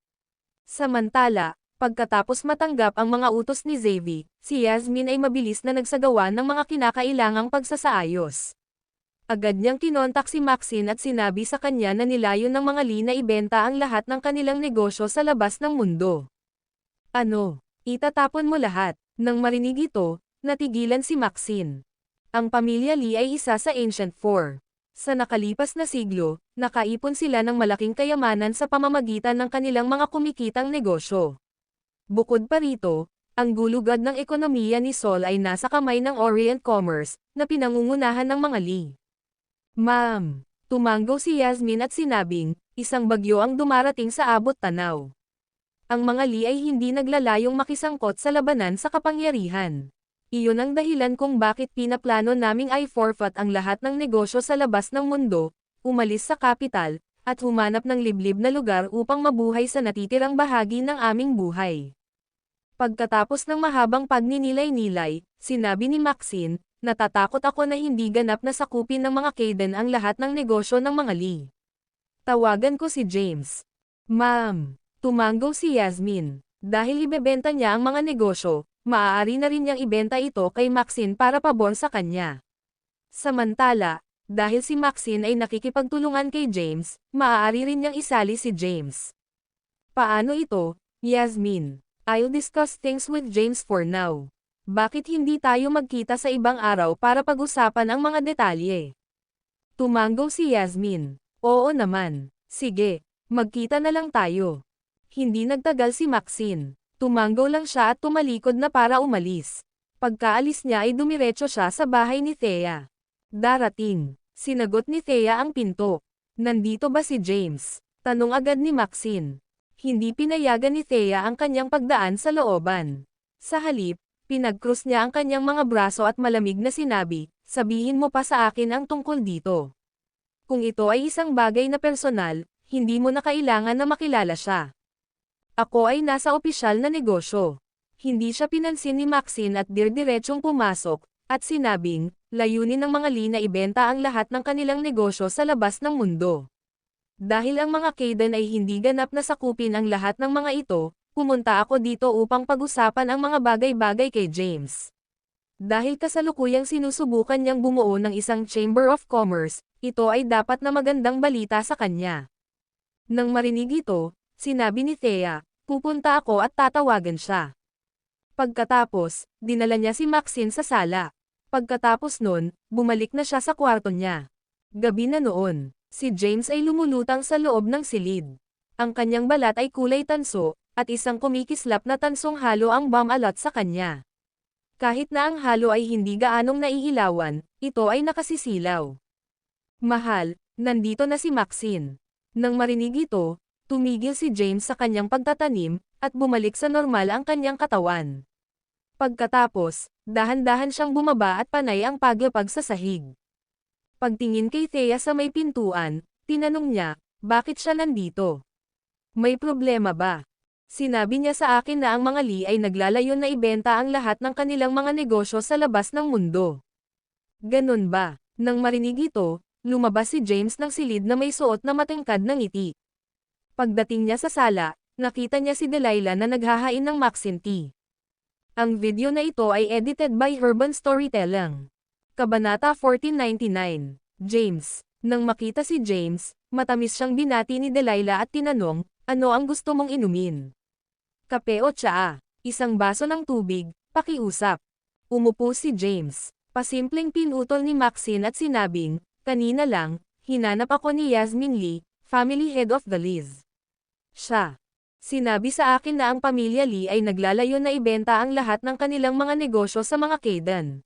Samantala, pagkatapos matanggap ang mga utos ni Xavier, si Yasmin ay mabilis na nagsagawa ng mga kinakailangang pagsasaayos. Agad niyang kinontak si Maxine at sinabi sa kanya na nilayon ng mga Lee na ibenta ang lahat ng kanilang negosyo sa labas ng mundo. Ano? Itatapon mo lahat? Nang marinig ito, natigilan si Maxine. Ang pamilya Lee ay isa sa Ancient Four. Sa nakalipas na siglo, nakaipon sila ng malaking kayamanan sa pamamagitan ng kanilang mga kumikitang negosyo. Bukod pa rito, ang gulugad ng ekonomiya ni Seoul ay nasa kamay ng Orient Commerce, na pinangungunahan ng mga Lee. Ma'am, tumanggo si Yasmin at sinabing, isang bagyo ang dumarating sa abot tanaw. Ang mga Lee ay hindi naglalayong makisangkot sa labanan sa kapangyarihan. Iyon ang dahilan kung bakit pinaplano naming i-forfeit ang lahat ng negosyo sa labas ng mundo, umalis sa kapital, at humanap ng liblib na lugar upang mabuhay sa natitirang bahagi ng aming buhay. Pagkatapos ng mahabang pagninilay-nilay, sinabi ni Maxine, natatakot ako na hindi ganap na sakupin ng mga Kaden ang lahat ng negosyo ng mga Lee. Tawagan ko si James. Ma'am, tumanggo si Yasmin. Dahil ibebenta niya ang mga negosyo, maaari na rin niyang ibenta ito kay Maxine para pabor sa kanya. Samantala, dahil si Maxine ay nakikipagtulungan kay James, maaari rin niyang isali si James. Paano ito, Yasmin? I'll discuss things with James for now. Bakit hindi tayo magkita sa ibang araw para pag-usapan ang mga detalye? Tumanggo si Yasmin. Oo naman. Sige, magkita na lang tayo. Hindi nagtagal si Maxine. Tumanggo lang siya at tumalikod na para umalis. Pagkaalis niya ay dumiretso siya sa bahay ni Thea. Darating. Sinagot ni Thea ang pinto. Nandito ba si James? Tanong agad ni Maxine. Hindi pinayagan ni Thea ang kanyang pagdaan sa looban. Sa halip, pinagkrus niya ang kanyang mga braso at malamig na sinabi, sabihin mo pa sa akin ang tungkol dito. Kung ito ay isang bagay na personal, hindi mo na kailangan na makilala siya. Ako ay nasa opisyal na negosyo. Hindi siya pinansin ni Maxine at dirdiretsong pumasok, at sinabing, layunin ng mga Lee na ibenta ang lahat ng kanilang negosyo sa labas ng mundo. Dahil ang mga Kaden ay hindi ganap na sakupin ang lahat ng mga ito, pumunta ako dito upang pag-usapan ang mga bagay-bagay kay James. Dahil kasalukuyang sinusubukan niyang bumuo ng isang Chamber of Commerce, ito ay dapat na magandang balita sa kanya. Nang marinig ito, sinabi ni Thea, pupunta ako at tatawagan siya. Pagkatapos, dinala niya si Maxine sa sala. Pagkatapos nun, bumalik na siya sa kwarto niya. Gabi na noon, si James ay lumulutang sa loob ng silid. Ang kanyang balat ay kulay tanso, at isang kumikislap na tansong halo ang bumalat sa kanya. Kahit na ang halo ay hindi gaanong naihilawan, ito ay nakasisilaw. Mahal, nandito na si Maxine. Nang marinig ito, tumigil si James sa kanyang pagtatanim, at bumalik sa normal ang kanyang katawan. Pagkatapos, dahan-dahan siyang bumaba at panay ang paglapag sa sahig. Pagtingin kay Thea sa may pintuan, tinanong niya, bakit siya nandito? May problema ba? Sinabi niya sa akin na ang mga Lee ay naglalayon na ibenta ang lahat ng kanilang mga negosyo sa labas ng mundo. Ganun ba? Nang marinig ito, lumabas si James ng silid na may suot na matangkad na ngiti. Pagdating niya sa sala, nakita niya si Delilah na naghahain ng Maxine tea. Ang video na ito ay edited by Urban Storytelling. Kabanata 1499. James. Nang makita si James, matamis siyang binati ni Delilah at tinanong, ano ang gusto mong inumin? Kape o tsaa? Isang baso ng tubig, pakiusap. Umupo si James. Pasimpleng pinutol ni Maxine at sinabing, kanina lang, hinanap ako ni Yasmin Lee, family head of the Lees. Siya. Sinabi sa akin na ang pamilya Lee ay naglalayon na ibenta ang lahat ng kanilang mga negosyo sa mga Kaden.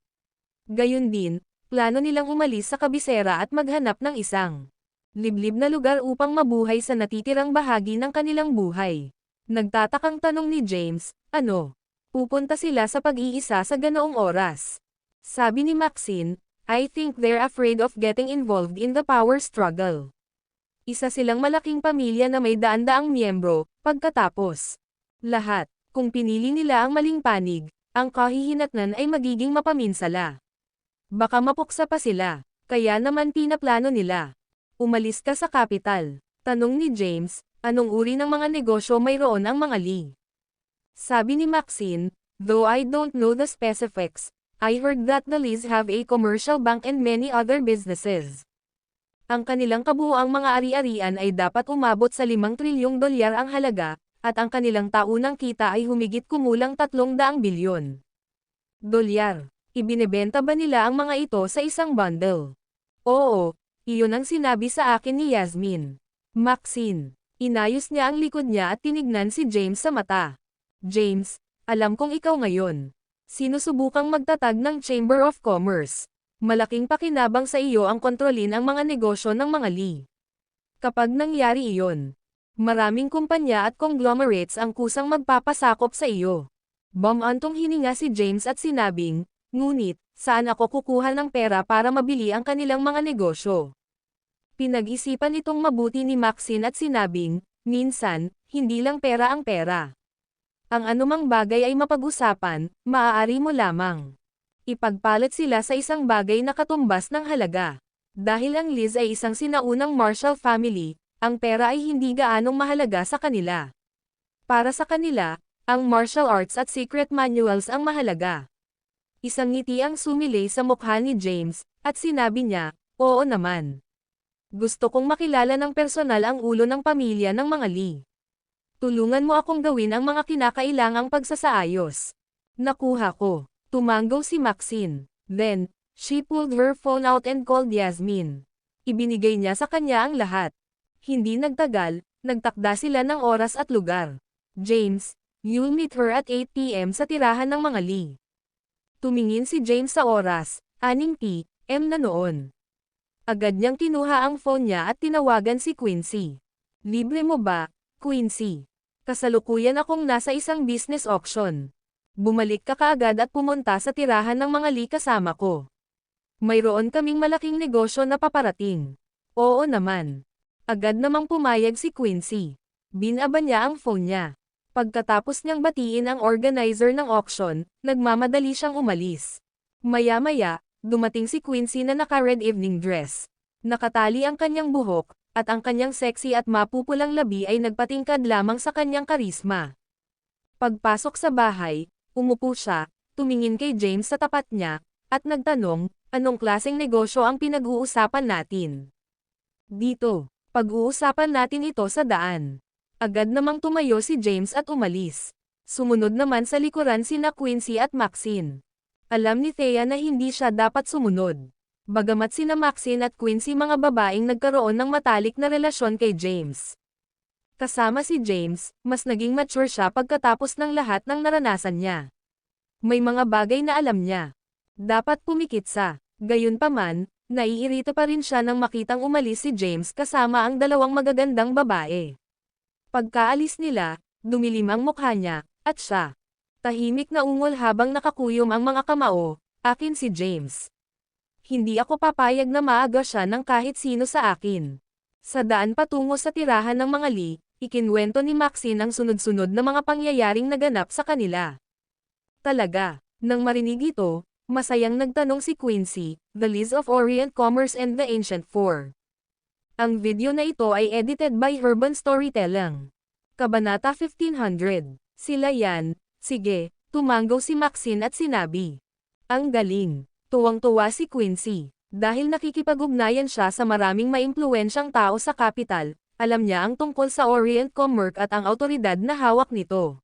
Gayun din, plano nilang umalis sa kabisera at maghanap ng isang liblib na lugar upang mabuhay sa natitirang bahagi ng kanilang buhay. Nagtatakang tanong ni James, ano? Pupunta sila sa pag-iisa sa ganoong oras. Sabi ni Maxine, I think they're afraid of getting involved in the power struggle. Isa silang malaking pamilya na may daan-daang miyembro, pagkatapos. Lahat, kung pinili nila ang maling panig, ang kahihinatnan ay magiging mapaminsala. Baka mapuksa pa sila, kaya naman pinaplano nila. Umalis ka sa kapital. Tanong ni James, anong uri ng mga negosyo mayroon ang mga Lee? Sabi ni Maxine, though I don't know the specifics, I heard that the Lees have a commercial bank and many other businesses. Ang kanilang kabuuang mga ari-arian ay dapat umabot sa 5 trilyong dolyar ang halaga, at ang kanilang taunang kita ay humigit kumulang 300 bilyon dolyar. Ibinebenta ba nila ang mga ito sa isang bundle? Oo, iyon ang sinabi sa akin ni Yasmin. Maxine. Inayos niya ang likod niya at tinignan si James sa mata. James, alam kong ikaw ngayon. Sinusubukang magtatag ng Chamber of Commerce. Malaking pakinabang sa iyo ang kontrolin ang mga negosyo ng mga Lee. Kapag nangyari iyon, maraming kumpanya at conglomerates ang kusang magpapasakop sa iyo. Bumantong hininga si James at sinabing, ngunit, saan ako kukuha ng pera para mabili ang kanilang mga negosyo? Pinag-isipan itong mabuti ni Maxine at sinabing, minsan, hindi lang pera ang pera. Ang anumang bagay ay mapag-usapan, maaari mo lamang ipagpalit sila sa isang bagay na katumbas ng halaga. Dahil ang Liz ay isang sinaunang Marshall family, ang pera ay hindi gaanong mahalaga sa kanila. Para sa kanila, ang martial arts at secret manuals ang mahalaga. Isang ngiti ang sumilay sa mukha ni James, at sinabi niya, oo naman. Gusto kong makilala ng personal ang ulo ng pamilya ng mga Lee. Tulungan mo akong gawin ang mga kinakailangang pagsasaayos. Nakuha ko. Tumango si Maxine. Then, she pulled her phone out and called Yasmin. Ibinigay niya sa kanya ang lahat. Hindi nagtagal, nagtakda sila ng oras at lugar. James, you'll meet her at 8 p.m. sa tirahan ng mga Lee. Tumingin si James sa oras, 6 p.m. na noon. Agad niyang kinuha ang phone niya at tinawagan si Quincy. Libre mo ba, Quincy? Kasalukuyan akong nasa isang business auction. Bumalik ka kaagad at pumunta sa tirahan ng mga Lee kasama ko. Mayroon kaming malaking negosyo na paparating. Oo naman. Agad namang pumayag si Quincy. Binaba niya ang phone niya. Pagkatapos niyang batiin ang organizer ng auction, nagmamadali siyang umalis. Maya-maya, dumating si Quincy na naka-red evening dress. Nakatali ang kanyang buhok, at ang kanyang sexy at mapupulang labi ay nagpatingkad lamang sa kanyang karisma. Pagpasok sa bahay, umupo siya, tumingin kay James sa tapat niya, at nagtanong, anong klaseng negosyo ang pinag-uusapan natin? Dito, pag-uusapan natin ito sa daan. Agad namang tumayo si James at umalis. Sumunod naman sa likuran sina Quincy at Maxine. Alam ni Thea na hindi siya dapat sumunod. Bagamat sina Maxine at Quincy mga babaeng nagkaroon ng matalik na relasyon kay James. Kasama si James, mas naging mature siya pagkatapos ng lahat ng naranasan niya. May mga bagay na alam niya. Dapat pumikit sa. Gayunpaman, naiirita pa rin siya nang makitang umalis si James kasama ang dalawang magagandang babae. Pagkaalis nila, dumilim ang mukha niya, at siya. Tahimik na ungol habang nakakuyom ang mga kamao, akin si James. Hindi ako papayag na maaga siya ng kahit sino sa akin. Sa daan patungo sa tirahan ng mga Lee, ikinwento ni Maxine ang sunod-sunod na mga pangyayaring naganap sa kanila. Talaga, nang marinig ito, masayang nagtanong si Quincy, The Lees of Orient Commerce and the Ancient Four. Ang video na ito ay edited by Urban Storytelling. Kabanata 1500. Sila yan, sige, tumango si Maxine at sinabi. Ang galing. Tuwang-tuwa si Quincy. Dahil nakikipag-ugnayan siya sa maraming maimpluwensyang tao sa kapital, alam niya ang tungkol sa Orient Commerce at ang autoridad na hawak nito.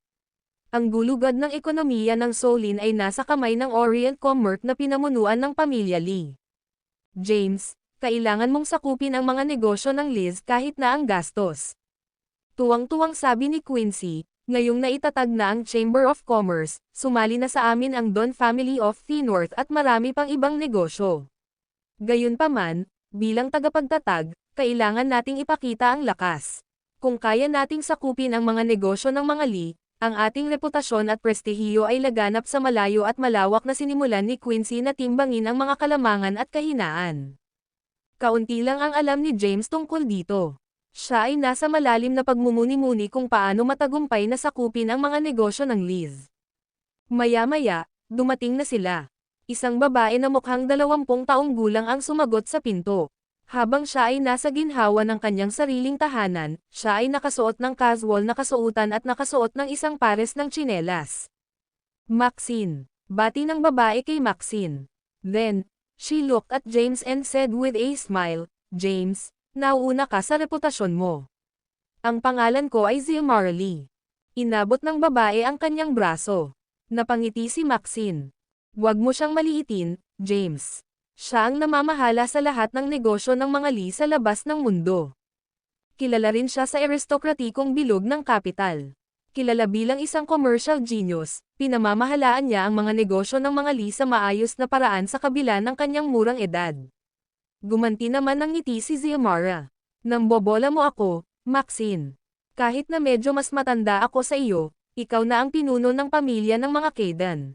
Ang gulugad ng ekonomiya ng Solin ay nasa kamay ng Orient Commerce na pinamunuan ng pamilya Lee. James, kailangan mong sakupin ang mga negosyo ng Liz kahit na ang gastos. Tuwang-tuwang sabi ni Quincy, ngayong naitatag na ang Chamber of Commerce, sumali na sa amin ang Don Family of the North at marami pang ibang negosyo. Gayunpaman, bilang tagapagtatag, kailangan nating ipakita ang lakas. Kung kaya nating sakupin ang mga negosyo ng mga Lee, ang ating reputasyon at prestihiyo ay laganap sa malayo at malawak na sinimulan ni Quincy na timbangin ang mga kalamangan at kahinaan. Kaunti lang ang alam ni James tungkol dito. Siya ay nasa malalim na pagmumuni-muni kung paano matagumpay na sakupin ang mga negosyo ng Liz. Maya-maya, dumating na sila. Isang babae na mukhang 20 taong gulang ang sumagot sa pinto. Habang siya ay nasa ginhawa ng kanyang sariling tahanan, siya ay nakasuot ng casual na kasuotan at nakasuot ng isang pares ng tsinelas. Maxine. Bati ng babae kay Maxine. Then, she looked at James and said with a smile, "James, nauuna ka sa reputasyon mo. Ang pangalan ko ay Xiomara Lee." Inabot ng babae ang kanyang braso. Napangiti si Maxine. "Huwag mo siyang maliitin, James. Siya ang namamahala sa lahat ng negosyo ng mga Lee sa labas ng mundo. Kilala rin siya sa aristokratikong bilog ng kapital. Kilala bilang isang commercial genius, pinamamahalaan niya ang mga negosyo ng mga Lee sa maayos na paraan sa kabila ng kanyang murang edad." Gumanti naman ng ngiti si Xiomara. "Nambobola mo ako, Maxine. Kahit na medyo mas matanda ako sa iyo, ikaw na ang pinuno ng pamilya ng mga Kaydan.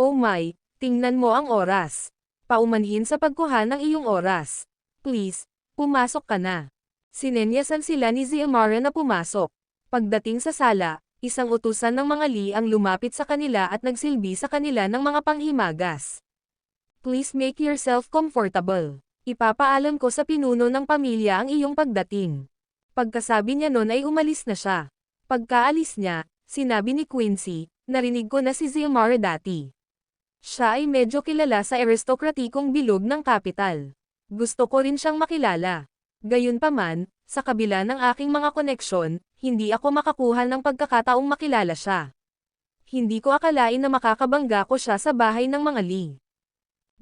Oh my, tingnan mo ang oras. Paumanhin sa pagkuha ng iyong oras. Please, pumasok ka na." Sinenyasan sila ni Xiomara na pumasok. Pagdating sa sala, isang utusan ng mga Lee ang lumapit sa kanila at nagsilbi sa kanila ng mga panghimagas. "Please make yourself comfortable. Ipapaalam ko sa pinuno ng pamilya ang iyong pagdating." Pagkasabi niya nun ay umalis na siya. Pagkaalis niya, sinabi ni Quincy, "Narinig ko na si Xiomara dati. Siya ay medyo kilala sa aristokratikong bilog ng kapital. Gusto ko rin siyang makilala. Gayunpaman, sa kabila ng aking mga koneksyon, hindi ako makakuha ng pagkakataong makilala siya. Hindi ko akalain na makakabangga ko siya sa bahay ng mga Lee."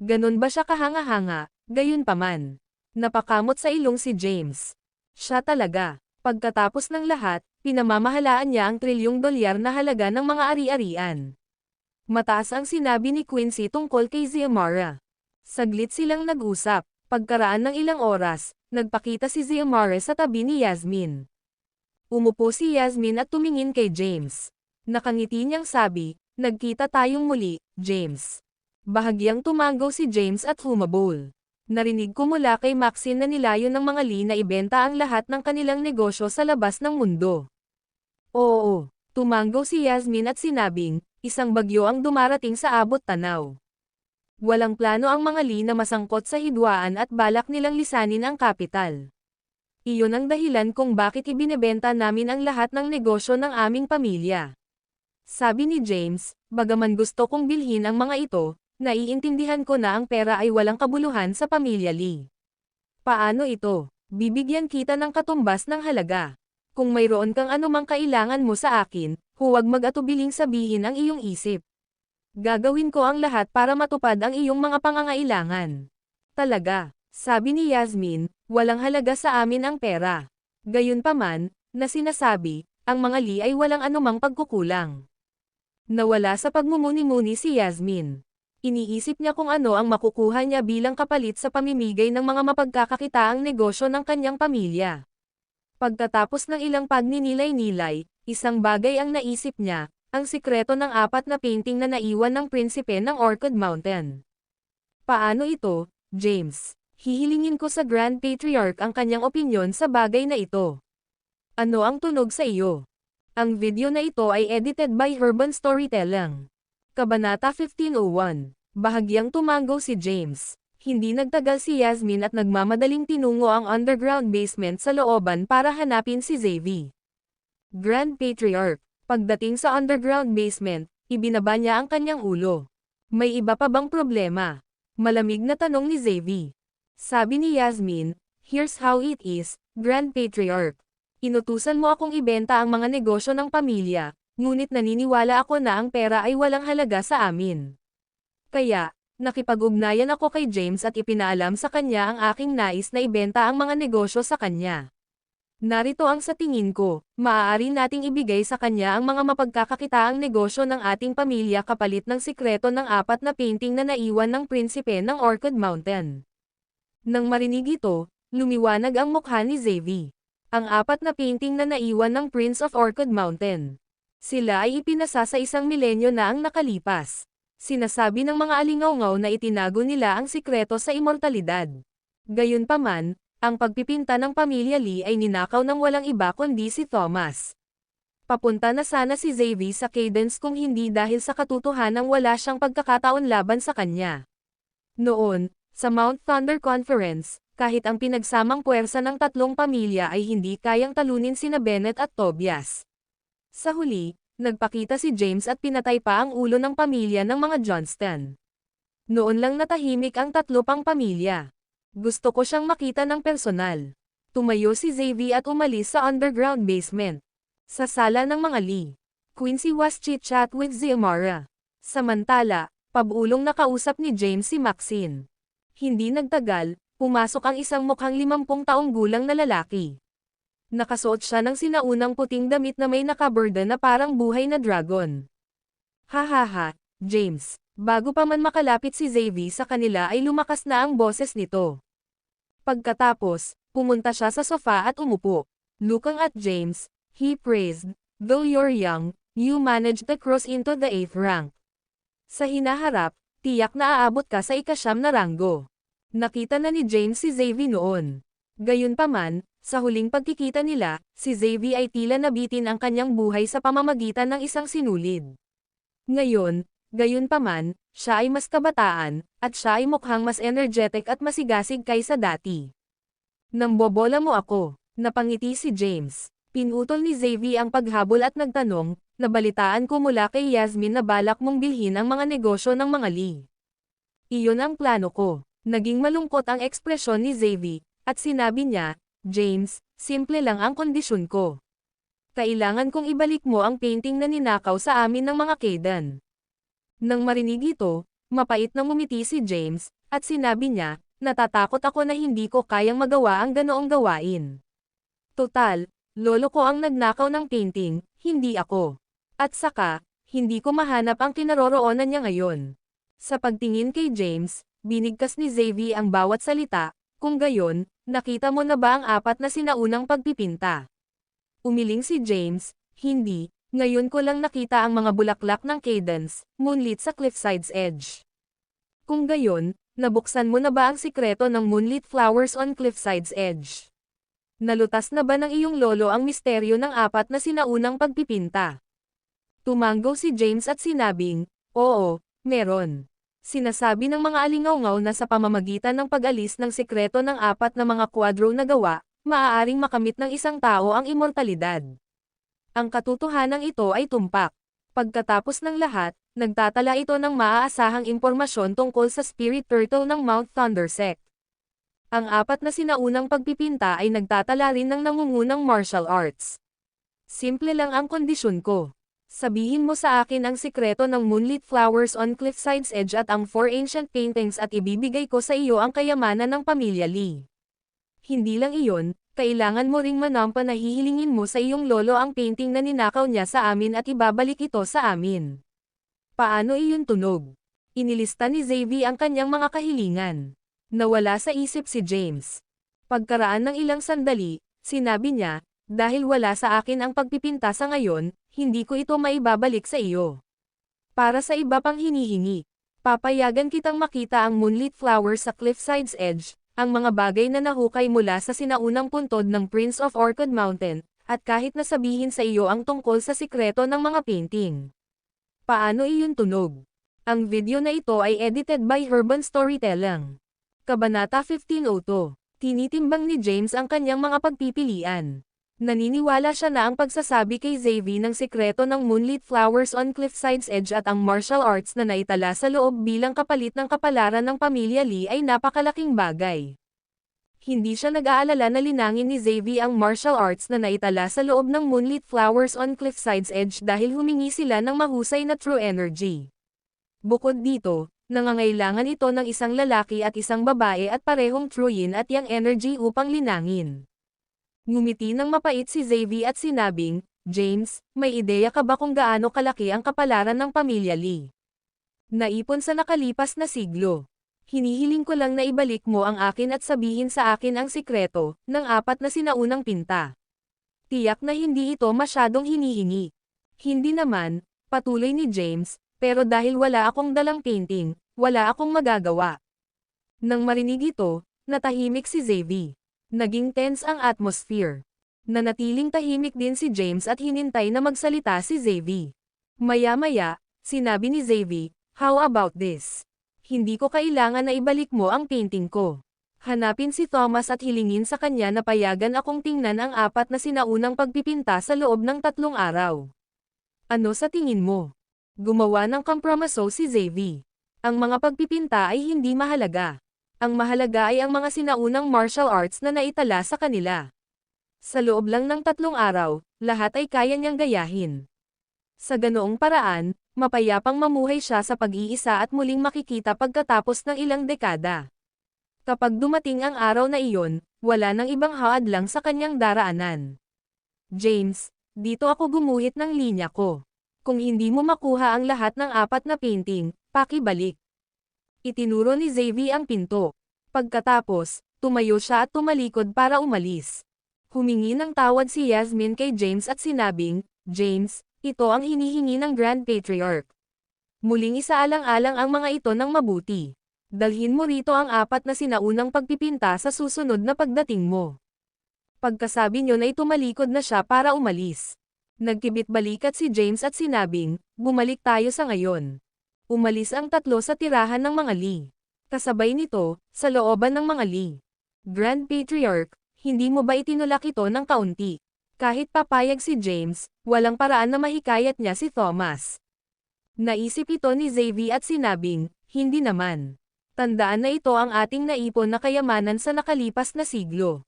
Ganon ba siya kahanga-hanga? Gayunpaman. Napakamot sa ilong si James. Siya talaga. Pagkatapos ng lahat, pinamamahalaan niya ang $1 trilyon na halaga ng mga ari-arian. Mataas ang sinabi ni Quincy tungkol kay Xiomara. Saglit silang nag-usap. Pagkaraan ng ilang oras, nagpakita si Xiomara sa tabi ni Yasmin. Umupo si Yasmin at tumingin kay James. Nakangiti niyang sabi, "Nagkita tayong muli, James." Bahagyang tumango si James at humabol. "Narinig ko mula kay Maxine na nilayon ng mga Lee na ibenta ang lahat ng kanilang negosyo sa labas ng mundo." "Oo." Tumango si Yasmin at sinabing, "Isang bagyo ang dumarating sa abot tanaw. Walang plano ang mga Lee na masangkot sa hidwaan at balak nilang lisanin ang kapital. Iyon ang dahilan kung bakit ibinebenta namin ang lahat ng negosyo ng aming pamilya." Sabi ni James, "Bagaman gusto kong bilhin ang mga ito, naiintindihan ko na ang pera ay walang kabuluhan sa pamilya Lee. Paano ito? Bibigyan kita ng katumbas ng halaga. Kung mayroon kang anumang kailangan mo sa akin, huwag mag-atubiling sabihin ang iyong isip. Gagawin ko ang lahat para matupad ang iyong mga pangangailangan." "Talaga?" sabi ni Yasmin, "walang halaga sa amin ang pera. Gayunpaman, na sinasabi, ang mga Lee ay walang anumang pagkukulang." Nawala sa pagmumuni-muni si Yasmin. Iniisip niya kung ano ang makukuha niya bilang kapalit sa pamimigay ng mga mapagkakakitaang negosyo ng kanyang pamilya. Pagkatapos ng ilang pagninilay-nilay, isang bagay ang naisip niya, ang sikreto ng 4 na painting na naiwan ng prinsipe ng Orchid Mountain. "Paano ito, James? Hihilingin ko sa Grand Patriarch ang kanyang opinyon sa bagay na ito. Ano ang tunog sa iyo?" Ang video na ito ay edited by Urban Storytelling. Kabanata 1501. Bahagyang tumango si James. Hindi nagtagal si Yasmin at nagmamadaling tinungo ang underground basement sa looban para hanapin si Xavi. Grand Patriarch. Pagdating sa underground basement, ibinaba niya ang kanyang ulo. "May iba pa bang problema?" Malamig na tanong ni Xavi. Sabi ni Yasmin, "Here's how it is, Grand Patriarch. Inutusan mo akong ibenta ang mga negosyo ng pamilya, ngunit naniniwala ako na ang pera ay walang halaga sa amin. Kaya, nakipag-ugnayan ako kay James at ipinaalam sa kanya ang aking nais na ibenta ang mga negosyo sa kanya. Narito ang sa tingin ko, maaari nating ibigay sa kanya ang mga mapagkakakitaang negosyo ng ating pamilya kapalit ng sikreto ng 4 na painting na naiwan ng prinsipe ng Orchid Mountain." Nang marinig ito, lumiwanag ang mukha ni Xavi. Ang 4 na painting na naiwan ng Prince of Orchid Mountain. Sila ay ipinasa sa 1 milenyo na ang nakalipas. Sinasabi ng mga alingawngaw na itinago nila ang sikreto sa immortalidad. Gayunpaman, ang pagpipinta ng pamilya Lee ay ninakaw ng walang iba kundi si Thomas. Papunta na sana si Xavier sa Cadence kung hindi dahil sa katotohanang wala siyang pagkakataon laban sa kanya. Noon, sa Mount Thunder Conference, kahit ang pinagsamang puwersa ng 3 pamilya ay hindi kayang talunin sina Bennett at Tobias. Sa huli, nagpakita si James at pinatay pa ang ulo ng pamilya ng mga Johnston. Noon lang natahimik ang 3 pang pamilya. Gusto ko siyang makita ng personal. Tumayo si Xavier at umalis sa underground basement. Sa sala ng mga Lee, Quincy was chit-chat with Xiomara. Samantala, pabulong nakausap ni James si Maxine. Hindi nagtagal, pumasok ang isang mukhang 50 taong gulang na lalaki. Nakasuot siya ng sinaunang puting damit na may nakaborda na parang buhay na dragon. Hahaha, James. Bago pa man makalapit si Xavier sa kanila ay lumakas na ang boses nito. Pagkatapos, pumunta siya sa sofa at umupo. Looking at James, he praised, "Though you're young, you managed to cross into the 8th rank. Sa hinaharap, tiyak na aabot ka sa 9 na ranggo." Nakita na ni James si Xavier noon. Gayunpaman, sa huling pagkikita nila, si Xavier ay tila nabitin ang kanyang buhay sa pamamagitan ng isang sinulid. Ngayon, gayunpaman, siya ay mas kabataan, at siya ay mukhang mas energetic at masigasig kaysa dati. "Nambobola mo ako," napangiti si James. Pinutol ni Xavier ang paghabol at nagtanong, "Nabalitaan ko mula kay Yasmin na balak mong bilhin ang mga negosyo ng mga Lee." "Iyon ang plano ko." Naging malungkot ang ekspresyon ni Xavier, at sinabi niya, "James, simple lang ang kondisyon ko. Kailangan kong ibalik mo ang painting na ninakaw sa amin ng mga Kayden." Nang marinig ito, mapait na ngumiti si James, at sinabi niya, "Natatakot ako na hindi ko kayang magawa ang ganoong gawain. Total, lolo ko ang nagnakaw ng painting, hindi ako. At saka, hindi ko mahanap ang kinaroroonan niya ngayon." Sa pagtingin kay James, binigkas ni Xavier ang bawat salita, "Kung gayon, nakita mo na ba ang 4 na sinaunang pagpipinta?" Umiling si James, "Hindi, ngayon ko lang nakita ang mga bulaklak ng Cadence, moonlit sa Cliffside's Edge." "Kung gayon, nabuksan mo na ba ang sikreto ng moonlit flowers on Cliffside's Edge? Nalutas na ba ng iyong lolo ang misteryo ng 4 na sinaunang pagpipinta?" Tumanggo si James at sinabing, "Oo, meron." Sinasabi ng mga alingawngaw na sa pamamagitan ng pag-alis ng sikreto ng 4 na mga kwadro na gawa, maaaring makamit ng isang tao ang immortalidad. Ang katotohanan ito ay tumpak. Pagkatapos ng lahat, nagtatala ito ng maaasahang impormasyon tungkol sa Spirit Turtle ng Mount Thunder Sect. Ang 4 na sinaunang pagpipinta ay nagtatala rin ng nangungunang martial arts. Simple lang ang kondisyon ko. Sabihin mo sa akin ang sikreto ng moonlit flowers on Cliffside's Edge at ang 4 ancient paintings at ibibigay ko sa iyo ang kayamanan ng pamilya Lee. Hindi lang iyon, kailangan mo ring manampa na hihilingin mo sa iyong lolo ang painting na ninakaw niya sa amin at ibabalik ito sa amin. Paano iyon tunog? Inilista ni Xavier ang kanyang mga kahilingan. Nawala sa isip si James. Pagkaraan ng ilang sandali, sinabi niya, "Dahil wala sa akin ang pagpipinta sa ngayon, hindi ko ito maibabalik sa iyo. Para sa iba pang hinihingi, papayagan kitang makita ang moonlit flowers sa Cliffside's Edge, ang mga bagay na nahukay mula sa sinaunang puntod ng Prince of Orchid Mountain, at kahit na sabihin sa iyo ang tungkol sa sikreto ng mga painting." Paano iyon tunog? Ang video na ito ay edited by Urban Storytelling. Kabanata 1502. Tinitimbang ni James ang kanyang mga pagpipilian. Naniniwala siya na ang pagsasabi kay Xavier ng sikreto ng moonlit flowers on Cliffside's Edge at ang martial arts na naitala sa loob bilang kapalit ng kapalaran ng pamilya Lee ay napakalaking bagay. Hindi siya nag-aalala na linangin ni Xavier ang martial arts na naitala sa loob ng moonlit flowers on Cliffside's Edge dahil humingi sila ng mahusay na true energy. Bukod dito, nangangailangan ito ng isang lalaki at isang babae at parehong true yin at yang energy upang linangin. Ngumiti ng mapait si Xavier at sinabing, "James, may ideya ka ba kung gaano kalaki ang kapalaran ng pamilya Lee? Naipon sa nakalipas na siglo. Hinihiling ko lang na ibalik mo ang akin at sabihin sa akin ang sikreto ng 4 na sinaunang pinta." Tiyak na hindi ito masyadong hinihingi. Hindi naman, patuloy ni James, pero dahil wala akong dalang painting, wala akong magagawa. Nang marinig ito, natahimik si Xavier. Naging tense ang atmosphere. Nanatiling tahimik din si James at hinintay na magsalita si Xavier. Maya-maya, sinabi ni Xavier, "How about this? Hindi ko kailangan na ibalik mo ang painting ko. Hanapin si Thomas at hilingin sa kanya na payagan akong tingnan ang 4 na sinaunang pagpipinta sa loob ng 3 araw. Ano sa tingin mo?" Gumawa ng kompromiso si Xavier. Ang mga pagpipinta ay hindi mahalaga. Ang mahalaga ay ang mga sinaunang martial arts na naitala sa kanila. Sa loob lang ng 3 araw, lahat ay kaya niyang gayahin. Sa ganoong paraan, mapayapang mamuhay siya sa pag-iisa at muling makikita pagkatapos ng ilang dekada. Kapag dumating ang araw na iyon, wala nang ibang haadlang sa kanyang daraanan. "James, dito ako gumuhit ng linya ko. Kung hindi mo makuha ang lahat ng 4 na painting, pakibalik." Itinuro ni Xavier ang pinto. Pagkatapos, tumayo siya at tumalikod para umalis. Humingi ng tawad si Yasmin kay James at sinabing, "James, ito ang hinihingi ng Grand Patriarch. Muling isaalang-alang ang mga ito ng mabuti. Dalhin mo rito ang 4 na sinaunang pagpipinta sa susunod na pagdating mo." Pagkasabi niyon ay tumalikod na siya para umalis. Nagkibit-balikat si James at sinabing, "Bumalik tayo sa ngayon." Umalis ang 3 sa tirahan ng mga Lee. Kasabay nito, sa looban ng mga Lee. "Grand Patriarch, hindi mo ba itinulak ito ng kaunti?" Kahit papayag si James, walang paraan na mahikayat niya si Thomas. Naisip ito ni Xavier at sinabing, "Hindi naman. Tandaan na ito ang ating naipon na kayamanan sa nakalipas na siglo.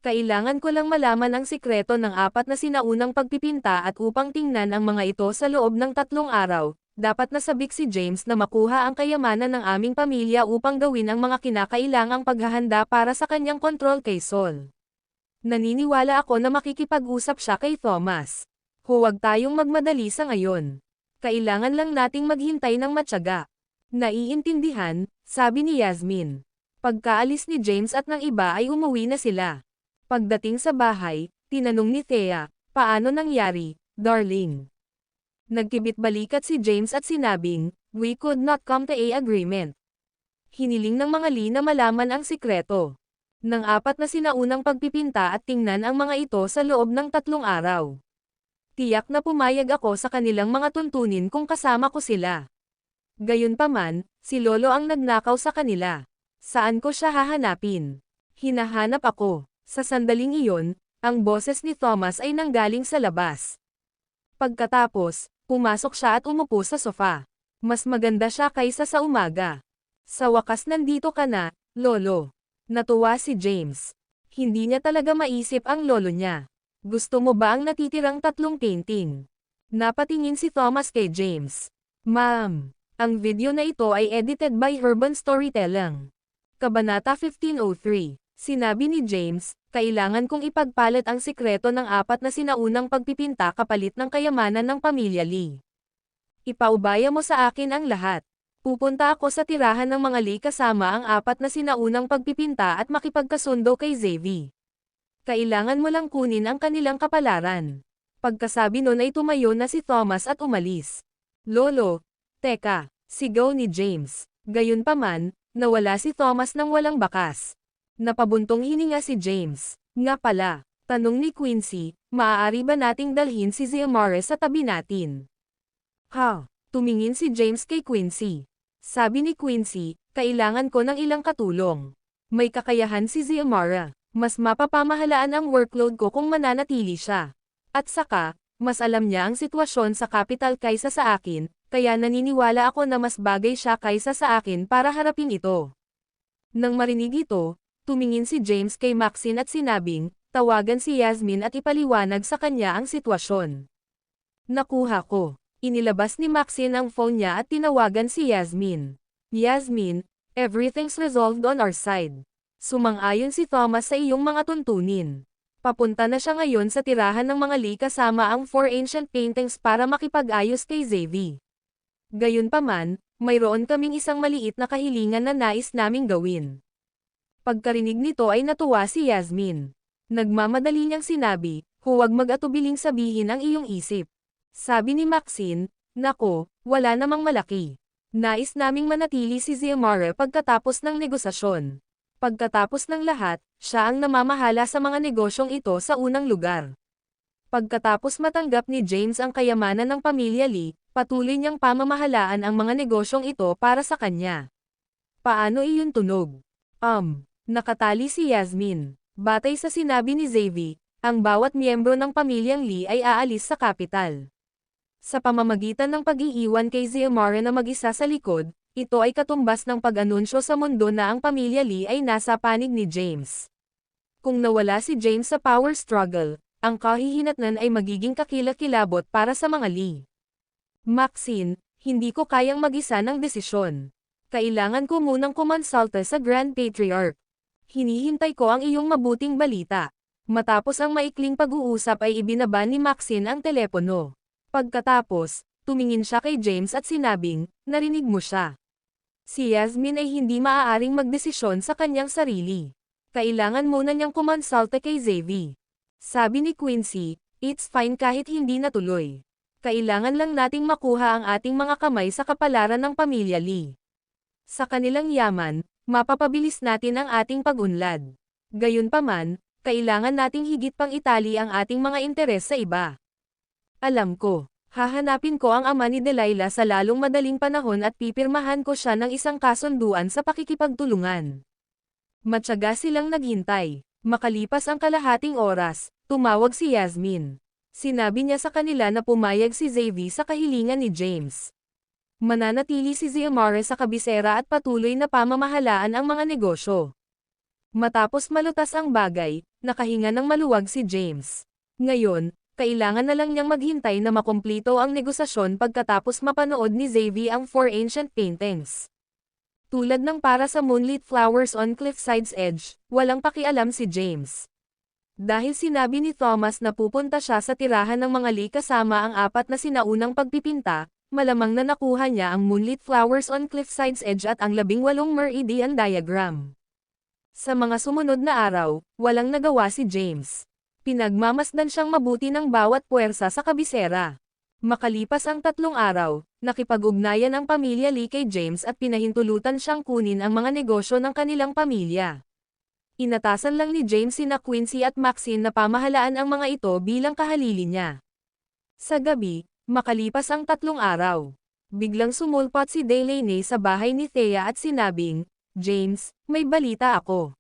Kailangan ko lang malaman ang sikreto ng 4 na sinaunang pagpipinta at upang tingnan ang mga ito sa loob ng 3 araw, dapat nasabik si James na makuha ang kayamanan ng aming pamilya upang gawin ang mga kinakailangang paghahanda para sa kanyang kontrol kay Saul. Naniniwala ako na makikipag-usap siya kay Thomas. Huwag tayong magmadali sa ngayon. Kailangan lang nating maghintay ng matyaga." "Naiintindihan," sabi ni Yasmin. Pagkaalis ni James at ng iba ay umuwi na sila. Pagdating sa bahay, tinanong ni Thea, "Paano nangyari, darling?" Nagkibit-balikat si James at sinabing, "We could not come to a agreement." Hiniling ng mga Lee na malaman ang sikreto ng 4 na sinaunang pagpipinta at tingnan ang mga ito sa loob ng 3 araw. Tiyak na pumayag ako sa kanilang mga tuntunin kung kasama ko sila. Gayunpaman, si Lolo ang nagnakaw sa kanila. Saan ko siya hahanapin? Hinahanap ako. Sa sandaling iyon, ang boses ni Thomas ay nanggaling sa labas. Pagkatapos, pumasok siya at umupo sa sofa. Mas maganda siya kaysa sa umaga. "Sa wakas nandito ka na, Lolo." Natuwa si James. Hindi niya talaga maisip ang lolo niya. "Gusto mo ba ang natitirang 3 painting?" Napatingin si Thomas kay James. "Ma'am, ang video na ito ay edited by Urban Storytelling." Kabanata 1503. Sinabi ni James, "Kailangan kong ipagpalit ang sikreto ng 4 na sinaunang pagpipinta kapalit ng kayamanan ng pamilya Lee. Ipaubaya mo sa akin ang lahat. Pupunta ako sa tirahan ng mga Lee kasama ang 4 na sinaunang pagpipinta at makipagkasundo kay Xavier. Kailangan mo lang kunin ang kanilang kapalaran." Pagkasabi nun ay tumayo na si Thomas at umalis. "Lolo, teka," sigaw ni James. Gayunpaman, nawala si Thomas nang walang bakas. Napabuntong hininga si James. "Nga pala," tanong ni Quincy, "maaari ba nating dalhin si Xiomara sa tabi natin?" "Ha?" Tumingin si James kay Quincy. Sabi ni Quincy, "Kailangan ko ng ilang katulong. May kakayahan si Xiomara. Mas mapapamahalaan ang workload ko kung mananatili siya. At saka, mas alam niya ang sitwasyon sa capital kaysa sa akin, kaya naniniwala ako na mas bagay siya kaysa sa akin para harapin ito." Nang marinig ito, tumingin si James kay Maxine at sinabing, "Tawagan si Yasmin at ipaliwanag sa kanya ang sitwasyon." "Nakuha ko." Inilabas ni Maxine ang phone niya at tinawagan si Yasmin. "Yasmin, everything's resolved on our side. Sumang-ayon si Thomas sa iyong mga tuntunin. Papunta na siya ngayon sa tirahan ng mga Lee kasama ang 4 ancient paintings para makipag-ayos kay Xavier. Gayunpaman, mayroon kaming isang maliit na kahilingan na nais naming gawin." Pagkarinig nito ay natuwa si Yasmin. Nagmamadali niyang sinabi, Huwag mag-atubiling sabihin ang iyong isip. Sabi ni Maxine, nako, wala namang malaki. Nais naming manatili si Xiomara pagkatapos ng negosasyon. Pagkatapos ng lahat, siya ang namamahala sa mga negosyong ito sa unang lugar. Pagkatapos matanggap ni James ang kayamanan ng pamilya Lee, patuloy niyang pamamahalaan ang mga negosyong ito para sa kanya. Paano iyon tunog? Nakatali si Yasmin. Batay sa sinabi ni Xavi, ang bawat miyembro ng pamilyang Lee ay aalis sa kapital. Sa pamamagitan ng pag-iiwan kay Xiomara na mag-isa sa likod, ito ay katumbas ng pag-anunsyo sa mundo na ang pamilya Lee ay nasa panig ni James. Kung nawala si James sa power struggle, ang kahihinatnan ay magiging kakilakilabot para sa mga Lee. Maxine, hindi ko kayang mag-isa ng desisyon. Kailangan ko munang kumonsulta sa Grand Patriarch. Hinihintay ko ang iyong mabuting balita. Matapos ang maikling pag-uusap ay ibinaba ni Maxine ang telepono. Pagkatapos, tumingin siya kay James at sinabing, narinig mo siya. Si Yasmin ay hindi maaaring magdesisyon sa kanyang sarili. Kailangan muna niyang kumonsulta kay Xavi. Sabi ni Quincy, it's fine kahit hindi natuloy. Kailangan lang nating makuha ang ating mga kamay sa kapalaran ng pamilya Lee. Sa kanilang yaman, mapapabilis natin ang ating pag-unlad. Gayunpaman, kailangan nating higit pang itali ang ating mga interes sa iba. Alam ko, hahanapin ko ang ama ni Delilah sa lalong madaling panahon at pipirmahan ko siya ng isang kasunduan sa pakikipagtulungan. Matyaga silang naghintay. Makalipas ang kalahating oras, tumawag si Yasmin. Sinabi niya sa kanila na pumayag si Xavi sa kahilingan ni James. Mananatili si Xiomara sa kabisera at patuloy na pamamahalaan ang mga negosyo. Matapos malutas ang bagay, nakahinga ng maluwag si James. Ngayon, kailangan na lang niyang maghintay na makumplito ang negosasyon pagkatapos mapanood ni Xavi ang 4 ancient paintings. Tulad ng para sa Moonlit Flowers on Cliffside's Edge, walang pakialam si James. Dahil sinabi ni Thomas na pupunta siya sa tirahan ng mga Lee kasama ang 4 na sinaunang pagpipinta, malamang na nakuha niya ang Moonlit Flowers on Cliffside's Edge at ang 18 meridian diagram. Sa mga sumunod na araw, walang nagawa si James. Pinagmamasdan siyang mabuti ng bawat puwersa sa kabisera. Makalipas ang 3 araw, nakipag-ugnayan ang pamilya Lee kay James at pinahintulutan siyang kunin ang mga negosyo ng kanilang pamilya. Inatasan lang ni James sina Quincy at Maxine na pamahalaan ang mga ito bilang kahalili niya. Sa gabi, makalipas ang 3 araw, biglang sumulpot si Delaney sa bahay ni Thea at sinabing, James, may balita ako.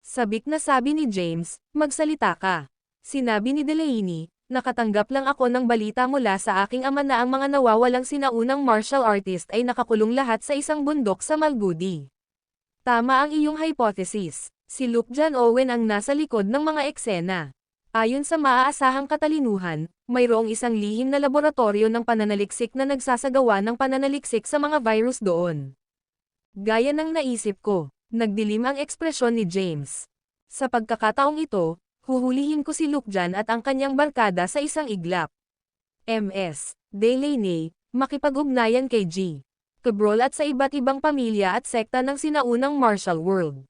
Sabik na sabi ni James, magsalita ka. Sinabi ni Delaney, nakatanggap lang ako ng balita mula sa aking ama na ang mga nawawalang sinaunang martial artist ay nakakulong lahat sa isang bundok sa Malgudi. Tama ang iyong hypothesis. Si Luke John Owen ang nasa likod ng mga eksena. Ayon sa maaasahang katalinuhan, mayroong isang lihim na laboratorio ng pananaliksik na nagsasagawa ng pananaliksik sa mga virus doon. Gaya ng naisip ko, nagdilim ang ekspresyon ni James. Sa pagkakataong ito, huhulihin ko si Luke John at ang kanyang barkada sa isang iglap. Ms. Delaney, makipag-ugnayan kay G. Cabral at sa iba't ibang pamilya at sekta ng sinaunang martial world.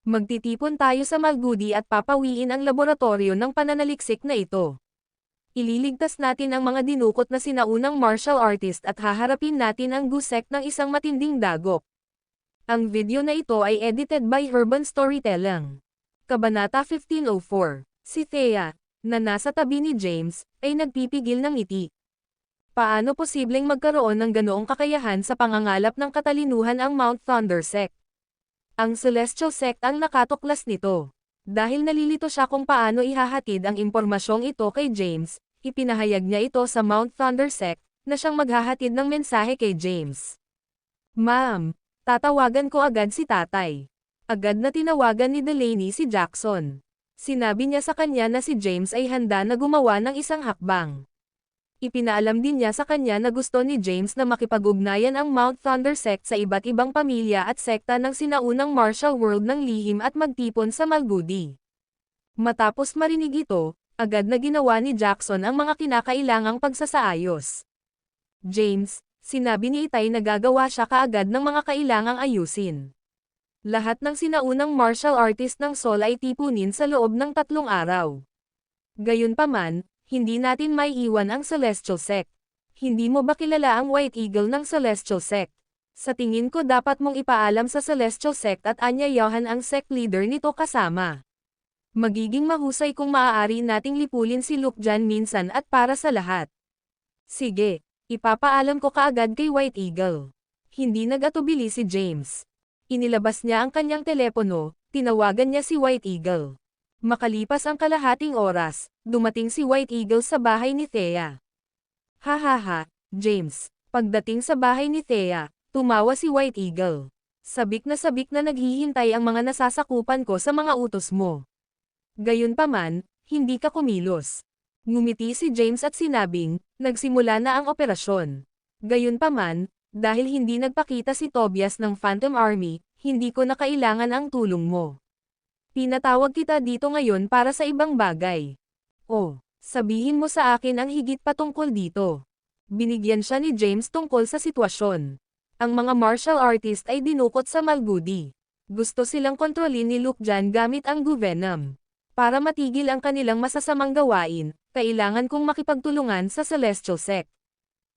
Magtitipon tayo sa Malgudi at papawiin ang laboratorio ng pananaliksik na ito. Ililigtas natin ang mga dinukot na sinaunang martial artist at haharapin natin ang gusek ng isang matinding dagok. Ang video na ito ay edited by Urban Storytelling. Kabanata 1504. Si Thea, na nasa tabi ni James, ay nagpipigil ng ngiti. Paano posibleng magkaroon ng ganoong kakayahan sa pangangalap ng katalinuhan ang Mount Thunder Sect? Ang Celestial Sect ang nakatuklas nito. Dahil nalilito siya kung paano ihahatid ang impormasyong ito kay James, ipinahayag niya ito sa Mount Thunder Sect, na siyang maghahatid ng mensahe kay James. Ma'am, tatawagan ko agad si tatay. Agad na tinawagan ni Delaney si Jackson. Sinabi niya sa kanya na si James ay handa na gumawa ng isang hakbang. Ipinaalam din niya sa kanya na gusto ni James na makipag-ugnayan ang Mount Thunder Sect sa iba't ibang pamilya at sekta ng sinaunang martial world ng lihim at magtipon sa Malgudi. Matapos marinig ito, agad na ginawa ni Jackson ang mga kinakailangang pagsasaayos. James, sinabi ni Itay na gagawa siya kaagad ng mga kailangang ayusin. Lahat ng sinaunang martial artist ng Sol ay tipunin sa loob ng 3 araw. Gayunpaman, hindi natin maiiwan ang Celestial Sect. Hindi mo ba kilala ang White Eagle ng Celestial Sect? Sa tingin ko dapat mong ipaalam sa Celestial Sect at anyayahan ang sect leader nito kasama. Magiging mahusay kung maaari nating lipulin si Luke dyan minsan at para sa lahat. Sige, ipapaalam ko kaagad kay White Eagle. Hindi nag-atubili si James. Inilabas niya ang kanyang telepono, tinawagan niya si White Eagle. Makalipas ang kalahating oras, dumating si White Eagle sa bahay ni Thea. Hahaha, James. Pagdating sa bahay ni Thea, tumawa si White Eagle. Sabik na naghihintay ang mga nasasakupan ko sa mga utos mo. Gayunpaman, hindi ka kumilos. Ngumiti si James at sinabing, nagsimula na ang operasyon. Gayunpaman, dahil hindi nagpakita si Tobias ng Phantom Army, hindi ko na kailangan ang tulong mo. Pinatawag kita dito ngayon para sa ibang bagay. Oh, sabihin mo sa akin ang higit pa tungkol dito. Binigyan siya ni James tungkol sa sitwasyon. Ang mga martial artist ay dinukot sa Malgudi. Gusto silang kontrolin ni Luke dyan gamit ang Guvenom. Para matigil ang kanilang masasamang gawain, kailangan kong makipagtulungan sa Celestial Sect.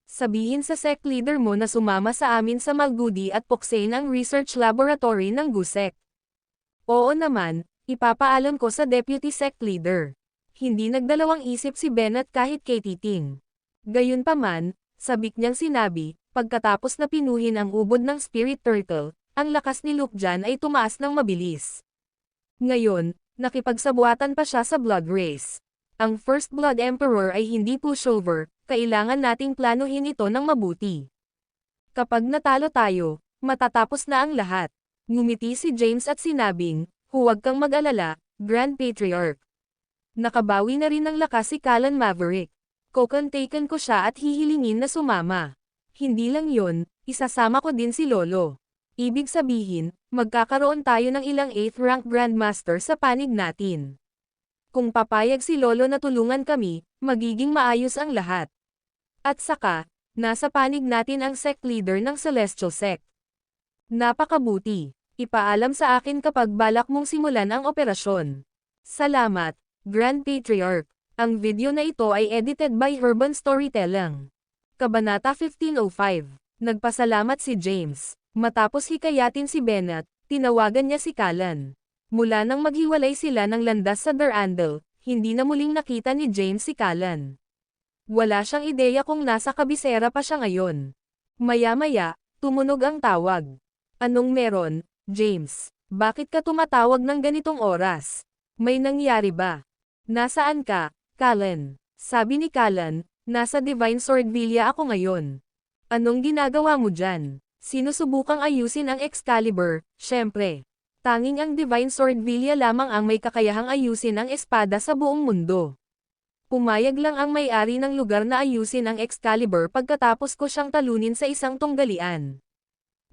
Sabihin sa sect leader mo na sumama sa amin sa Malgudi at puksain ang research laboratory ng GUSEC. Oo naman, ipapaalam ko sa deputy sect leader. Hindi nagdalawang isip si Bennett kahit kay Titing. Gayunpaman, sabik niyang sinabi, pagkatapos na pinuhin ang ubod ng Spirit Turtle, ang lakas ni Luke dyan ay tumaas ng mabilis. Ngayon, nakipagsabuatan pa siya sa Blood Race. Ang First Blood Emperor ay hindi pushover, kailangan nating planuhin ito ng mabuti. Kapag natalo tayo, matatapos na ang lahat. Ngumiti si James at sinabing, huwag kang mag-alala, Grand Patriarch. Nakabawi na rin ng lakas si Callan Maverick. Kokontaken ko siya at hihilingin na sumama. Hindi lang yon, isasama ko din si Lolo. Ibig sabihin, magkakaroon tayo ng ilang 8th rank Grandmaster sa panig natin. Kung papayag si Lolo na tulungan kami, magiging maayos ang lahat. At saka, nasa panig natin ang sect leader ng Celestial Sect. Napakabuti. Ipaalam sa akin kapag balak mong simulan ang operasyon. Salamat, Grand Patriarch. Ang video na ito ay edited by Herban Storytelling. Kabanata 1505. Nagpasalamat si James. Matapos hikayatin si Bennett, tinawagan niya si Callan. Mula nang maghiwalay sila ng landas sa Durandal, hindi na muling nakita ni James si Callan. Wala siyang ideya kung nasa kabisera pa siya ngayon. Maya-maya, tumunog ang tawag. Anong meron, James? Bakit ka tumatawag ng ganitong oras? May nangyari ba? Nasaan ka, Callan? Sabi ni Callan, nasa Divine Swordvilla ako ngayon. Anong ginagawa mo dyan? Sinusubukang ayusin ang Excalibur, syempre. Tanging ang Divine Swordvilla lamang ang may kakayahang ayusin ang espada sa buong mundo. Pumayag lang ang may-ari ng lugar na ayusin ang Excalibur pagkatapos ko siyang talunin sa isang tunggalian.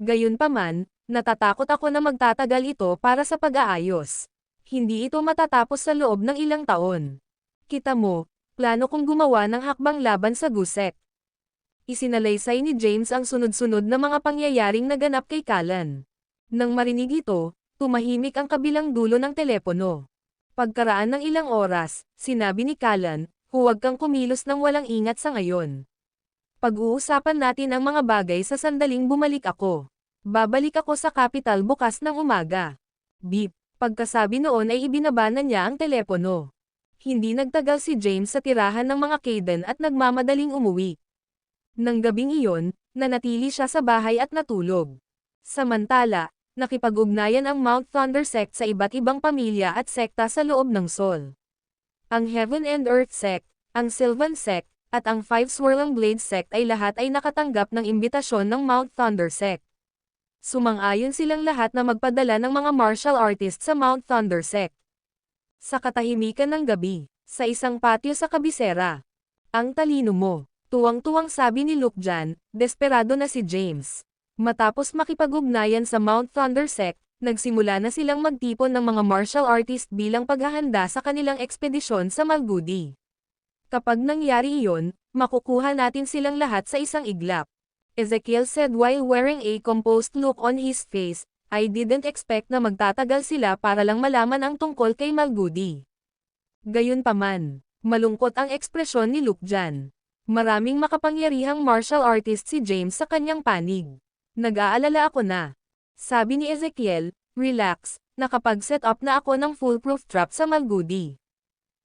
Gayunpaman, natatakot ako na magtatagal ito para sa pag-aayos. Hindi ito matatapos sa loob ng ilang taon. Kita mo, plano kong gumawa ng hakbang laban sa GUSEC. Isinalaysay ni James ang sunod-sunod na mga pangyayaring naganap kay Callan. Nang marinig ito, tumahimik ang kabilang dulo ng telepono. Pagkaraan ng ilang oras, sinabi ni Callan, huwag kang kumilos ng walang ingat sa ngayon. Pag-uusapan natin ang mga bagay sa sandaling bumalik ako. Babalik ako sa capital bukas ng umaga. Beep. Pagkasabi noon ay ibinaba na niya ang telepono. Hindi nagtagal si James sa tirahan ng mga Kaden at nagmamadaling umuwi. Nang gabing iyon, nanatili siya sa bahay at natulog. Samantala, nakipag-ugnayan ang Mount Thunder Sect sa iba't ibang pamilya at sekta sa loob ng Sol. Ang Heaven and Earth Sect, ang Sylvan Sect, at ang Five Swirling Blades Sect ay lahat ay nakatanggap ng imbitasyon ng Mount Thunder Sect. Sumang-ayon silang lahat na magpadala ng mga martial artist sa Mount Thunder Sect. Sa katahimikan ng gabi, sa isang patio sa kabisera. Ang talino mo, tuwang-tuwang sabi ni Luke dyan, desperado na si James. Matapos makipag-ugnayan sa Mount Thunder Sect, nagsimula na silang magtipon ng mga martial artist bilang paghahanda sa kanilang ekspedisyon sa Malgudi. Kapag nangyari iyon, makukuha natin silang lahat sa isang iglap. Ezekiel said while wearing a composed look on his face, I didn't expect na magtatagal sila para lang malaman ang tungkol kay Malgudi. Gayunpaman, Malungkot ang ekspresyon ni Luke dyan. Maraming makapangyarihang martial artist si James sa kanyang panig. Nag-aalala ako na. Sabi ni Ezekiel, relax, nakapag-set up na ako ng foolproof trap sa Malgudi.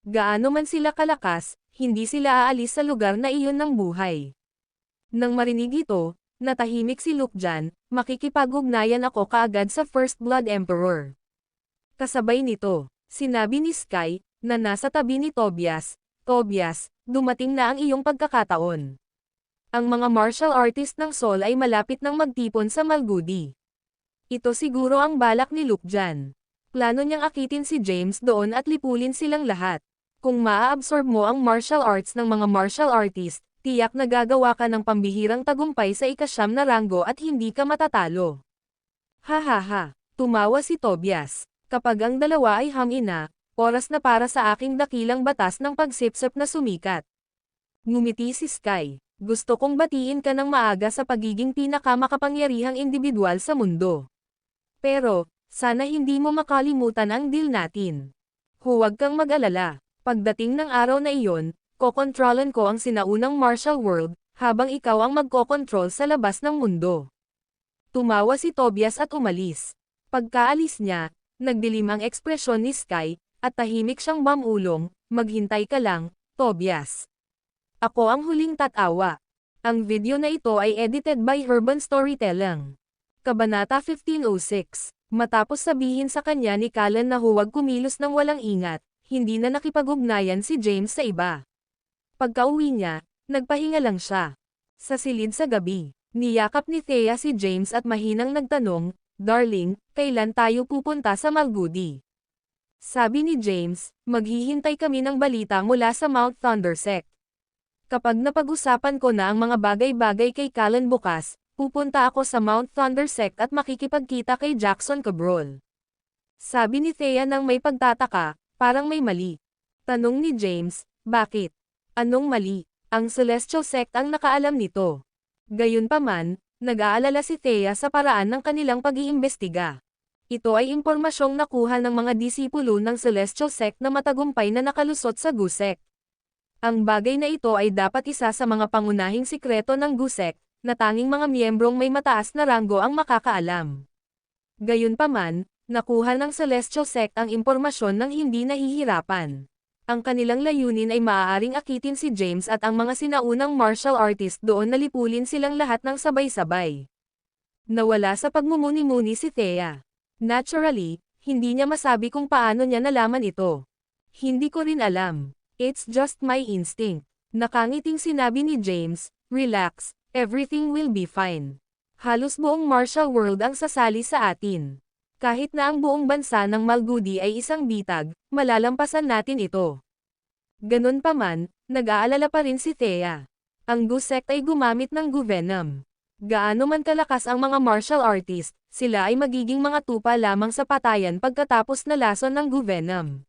Gaano man sila kalakas, hindi sila aalis sa lugar na iyon ng buhay. Nang marinig ito, natahimik si Luke dyan, makikipag-ugnayan ako kaagad sa First Blood Emperor. Kasabay nito, sinabi ni Sky, na nasa tabi ni Tobias, Tobias, dumating na ang iyong pagkakataon. Ang mga martial artist ng Sol ay malapit nang magtipon sa Malgudi. Ito siguro ang balak ni Luke dyan. Plano niyang akitin si James doon at lipulin silang lahat. Kung maa-absorb mo ang martial arts ng mga martial artist, tiyak na gagawa ka ng pambihirang tagumpay sa ika-9 na ranggo at hindi ka matatalo. Ha, tumawa si Tobias. Kapag ang dalawa ay hamina, oras na para sa aking dakilang batas ng pagsipsip na sumikat. Ngumiti si Sky. Gusto kong batiin ka ng maaga sa pagiging pinakamakapangyarihang individual sa mundo. Pero, sana hindi mo makalimutan ang deal natin. Huwag kang mag-alala. Pagdating ng araw na iyon, kokontrolan ko ang sinaunang martial world, habang ikaw ang magkokontrol sa labas ng mundo. Tumawa si Tobias at umalis. Pagkaalis niya, nagdilim ang ekspresyon ni Sky, at tahimik siyang mamulong, maghintay ka lang, Tobias. Ako ang huling tatawa. Ang video na ito ay edited by Urban Storytelling. Kabanata 1506. Matapos sabihin sa kanya ni Callan na huwag kumilos ng walang ingat, hindi na nakipag-ugnayan si James sa iba. Pagka-uwi niya, nagpahinga lang siya. Sa silid sa gabi, niyakap ni Thea si James at mahinang nagtanong, Darling, kailan tayo pupunta sa Malgudi? Sabi ni James, maghihintay kami ng balita mula sa Mount Thundersect. Kapag napag-usapan ko na ang mga bagay-bagay kay Callan bukas, pupunta ako sa Mount Thundersect at makikipagkita kay Jackson Cabral. Sabi ni Thea nang may pagtataka, parang may mali. Tanong ni James, bakit? Anong mali? Ang Celestial Sect ang nakaalam nito. Gayunpaman, nag-aalala si Thea sa paraan ng kanilang pag-iimbestiga. Ito ay impormasyong nakuha ng mga disipulo ng Celestial Sect na matagumpay na nakalusot sa GUSEC. Ang bagay na ito ay dapat isa sa mga pangunahing sikreto ng GUSEC, na tanging mga miyembrong may mataas na ranggo ang makakaalam. Gayunpaman, nakuha ng Celestial Sect ang impormasyon ng hindi nahihirapan. Ang kanilang layunin ay maaaring akitin si James at ang mga sinaunang martial artist doon na lipulin silang lahat ng sabay-sabay. Nawala sa pagmumuni-muni si Thea. Naturally, hindi niya masabi kung paano niya nalaman ito. Hindi ko rin alam. It's just my instinct. Nakangiting sinabi ni James, relax, everything will be fine. Halos buong martial world ang sasali sa atin. Kahit na ang buong bansa ng Malgudi ay isang bitag, malalampasan natin ito. Ganun pa man, nag-aalala pa rin si Thea. Ang GUSEC ay gumamit ng GUVenom. Gaano man kalakas ang mga martial artist, sila ay magiging mga tupa lamang sa patayan pagkatapos na lason ng GUVenom.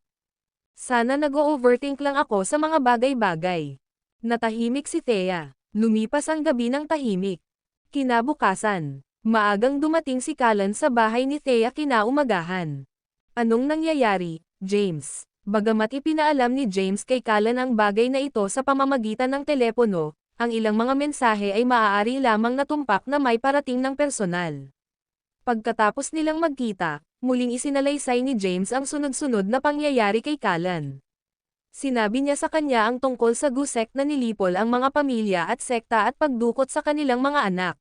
Sana nag-o-overthink lang ako sa mga bagay-bagay. Natahimik si Thea. Lumipas ang gabi ng tahimik. Kinabukasan, maagang dumating si Callan sa bahay ni Thea kinaumagahan. Anong nangyayari, James? Bagamat ipinaalam ni James kay Callan ang bagay na ito sa pamamagitan ng telepono, ang ilang mga mensahe ay maaari lamang natumpak na may parating ng personal. Pagkatapos nilang magkita, muling isinalaysay ni James ang sunod-sunod na pangyayari kay Callan. Sinabi niya sa kanya ang tungkol sa GUSEC na nilipol ang mga pamilya at sekta at pagdukot sa kanilang mga anak.